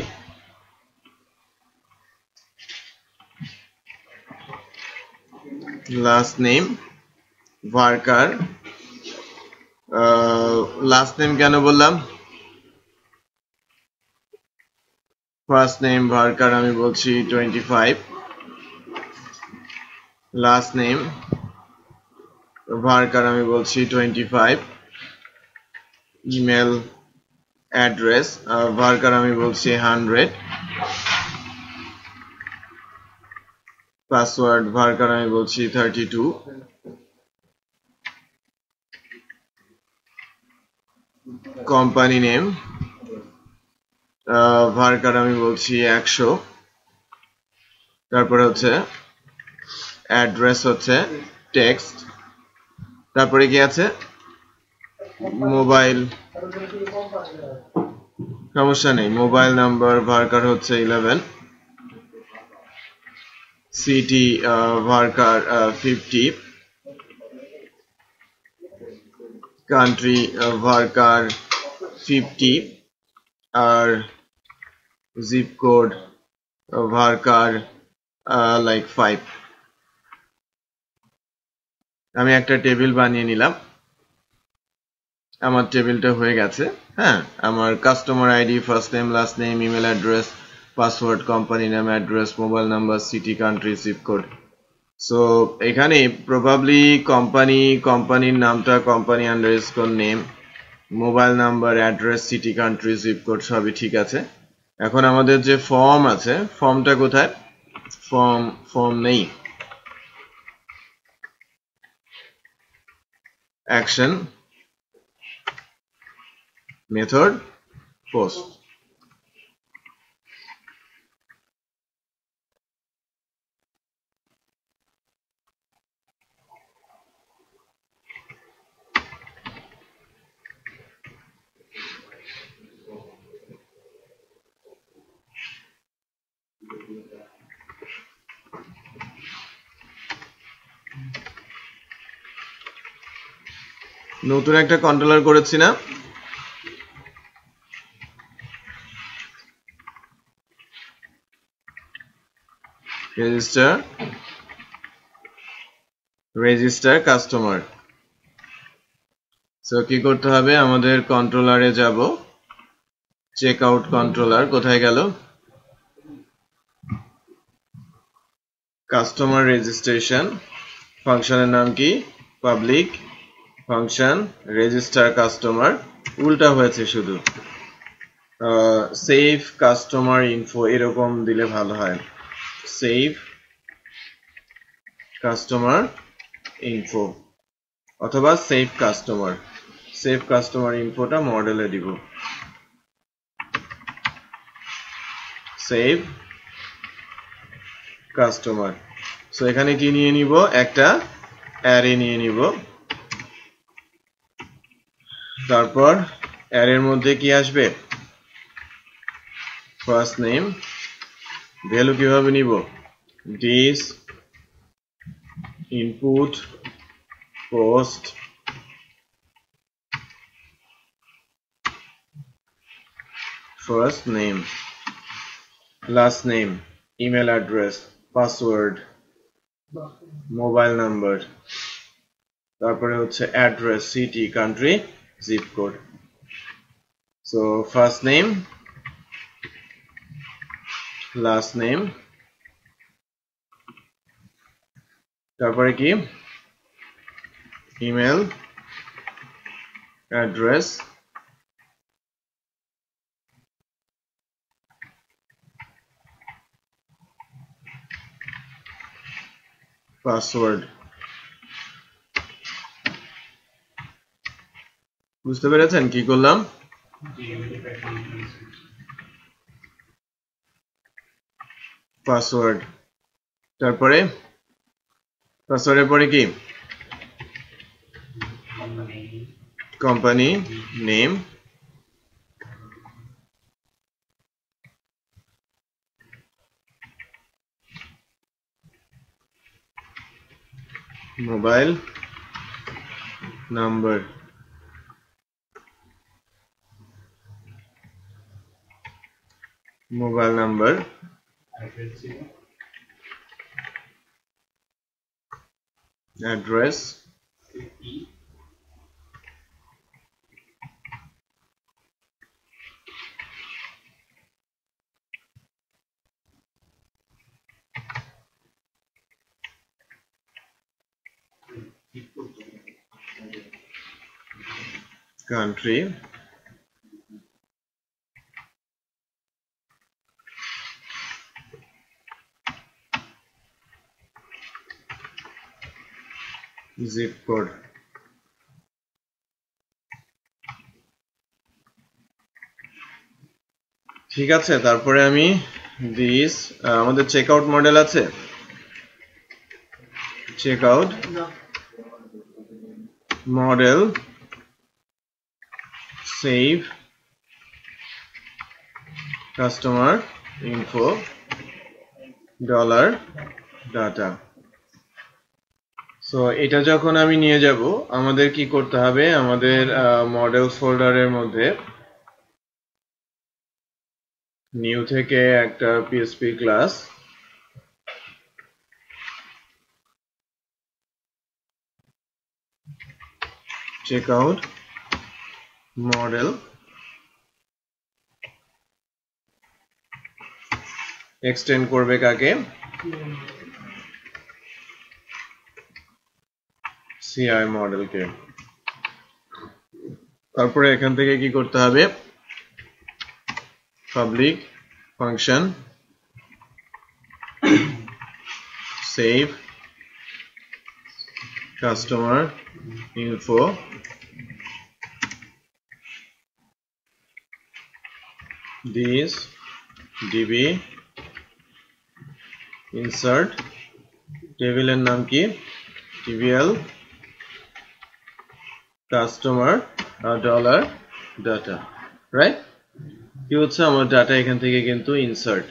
Last name varchar, last name কেন বললাম? ফার্স্ট নেম ভার্কার আমি বলছি 25, লাস্ট নেম ভার্কার আমি বলছি 25, ইমেল অ্যাড্রেস ভার্কার আমি বলছি 100, পাসওয়ার্ড ভার্কার আমি বলছি 32, কোম্পানি নেম ভার্কার আমি বলছি 100, তারপরে হচ্ছে অ্যাড্রেস হচ্ছে টেক্সট, তারপরে কি আছে মোবাইল, সমস্যা নেই, মোবাইল নাম্বার ভার্কার হচ্ছে 11, সিটি ভার্কার 50, কান্ট্রি ভার্কার 50, আর জিপ কোড ভার্কার লাইক 5। আমি একটা টেবিল বানিয়ে নিলাম, আমার টেবিলটা হয়ে গেছে। হ্যাঁ, আমার customer ID, first name, last name, email address, password, company name, address, mobile number, city, country, zip code. So এখানে প্রবাবলি কোম্পানির নামটা company underscore name, mobile number, address, city, country, zip code সবই ঠিক আছে। এখন আমাদের যে ফর্ম আছে, ফর্মটা কোথায়? ফর্ম নেই। Action, method, post. নতুন একটা কন্ট্রোলার করেছি না রেজিস্টার কাস্টমার সো কি করতে হবে আমাদের কন্ট্রোলারে যাব চেক আউট কন্ট্রোলার কোথায় গেল কাস্টমার রেজিস্ট্রেশন ফাংশনের নাম কি পাবলিক ফাংশন রেজিস্টার কাস্টমার উল্টা হয়েছে শুধু সেভ কাস্টমার ইনফো এরকম দিলে ভালো হয় সেভ কাস্টমার ইনফো অথবা সেভ কাস্টমার ইনফোটা মডেলে দিব সেভ কাস্টমার সো এখানে কি নিয়ে নিব একটা অ্যারে নিয়ে নিব তারপর অ্যারের মধ্যে কি আসবে ফার্স্ট নেম ভ্যালু কিভাবে নিব this input post first name last name email address password mobile number তারপরে হচ্ছে address city country zip code so first name last name তারপরে কি email address পাসওয়ার্ড বুঝতে পেরেছেন কি করলাম পাসওয়ার্ড তারপরে পাসওয়ার্ডের পরে কি company name mobile number address country zip code ঠিক আছে তারপরে আমি দিস আমাদের চেকআউট মডেল আছে checkout model save customer info dollar data so এটা যখন আমি নিয়ে যাব আমাদের কি করতে হবে আমাদের মডেল ফোল্ডারের মধ্যে নিউ থেকে একটা PSP class checkout model extend করবে কাকে CI মডেল কে তারপরে এখান থেকে কি করতে হবে public function save customer info this db insert টেবিলের নাম কি tbl customer dollar data right কি হচ্ছে আমার ডাটা এখান থেকে কিন্তু ইনসার্ট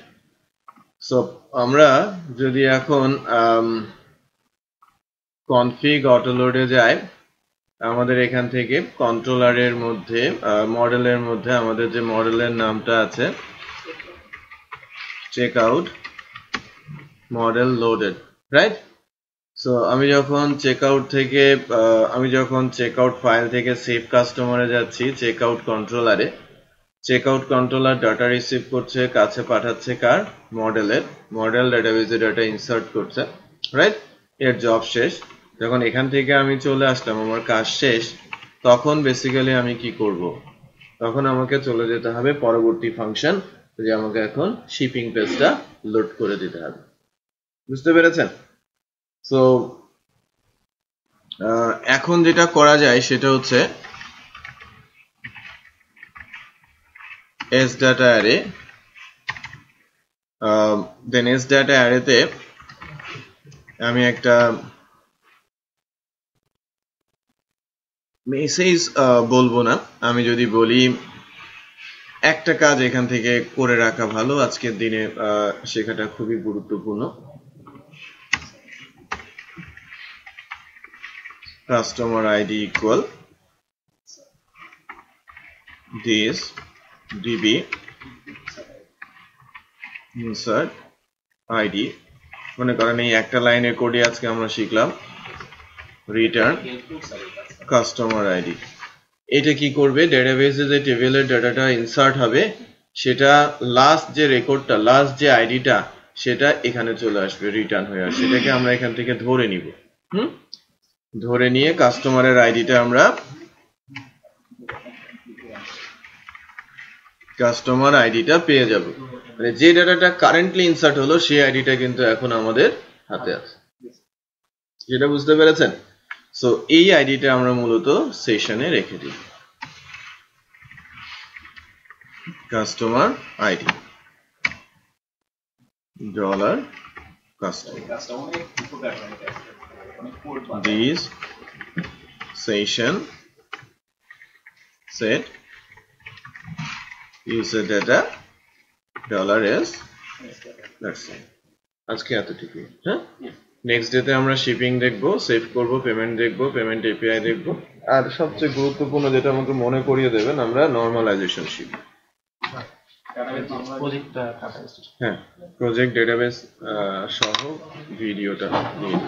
সো আমরা যদি এখন config autoload এ যাই আমাদের এখান থেকে কন্ট্রোলারের মধ্যে মডেলের মধ্যে আমাদের যে মডেলের নামটা আছে check out model loaded, right? So আমি যখন চেক আউট থেকে চেক আউট ফাইল থেকে সেভ কাস্টমারে যাচ্ছি চেক আউট কন্ট্রোলারে, check out controller data receive করছে, কাছে পাঠাচ্ছে কার? মডেল ডেটাবেজে ডাটা ইনসার্ট করছে, রাইট? এর জব শেষ। যখন এখান থেকে আমি চলে আসলাম, আমার কাজ শেষ, তখন বেসিক্যালি আমি কি করব? তখন আমাকে চলে যেতে হবে পরবর্তী ফাংশন, যে আমাকে এখন শিপিং পেজটা লোড করে দিতে হবে। বুঝতে পেরেছেন? সো এখন যেটা করা যায় সেটা হচ্ছে s data array, দেন s data array তে আমি একটা মেসেজ বলবো না, আমি যদি বলি একটা কাজ এখান থেকে করে রাখা ভালো, আজকের দিনে শেখাটা খুবই গুরুত্বপূর্ণ। Customer ID equal this db insert id, মনে করেন এই একটা লাইনের কোডে আজকে আমরা শিখলাম রিটার্ন কাস্টমার আইডি। এটা কি করবে? ডেটাবেসে যে টেবিলের ডাটাটা ইনসার্ট হবে সেটা লাস্ট যে রেকর্ডটা, লাস্ট যে আইডিটা, সেটা এখানে চলে আসবে, রিটার্ন হয়ে আসবে। সেটাকে আমরা এখান থেকে ধরে নিব। ধরে নিয়ে কাস্টমারের আইডিটা আমরা কাস্টমার আইডিটা পেয়ে যাব, মানে যে ডাটাটা কারেন্টলি ইনসার্ট হলো সেই আইডিটা কিন্তু এখন আমাদের হাতে আছে। যেটা বুঝতে পেরেছেন? সো এই আইডিটা আমরা মূলত সেশনে রেখে দিই, customer ID dollar customer this session set user data $s, that's it. আজকে এতটুকু। হ্যাঁ, নেক্সট ডেতে আমরা শিপিং দেখবো, সেভ করব, পেমেন্ট দেখবো, পেমেন্ট এপিআই দেখবো, আর সবচেয়ে গুরুত্বপূর্ণ যেটা আমাকে মনে করিয়ে দেবেন, আমরা নরমালাইজেশন শিখব। হ্যাঁ, প্রজেক্ট ডেটাবেস সহ ভিডিওটা নিয়ে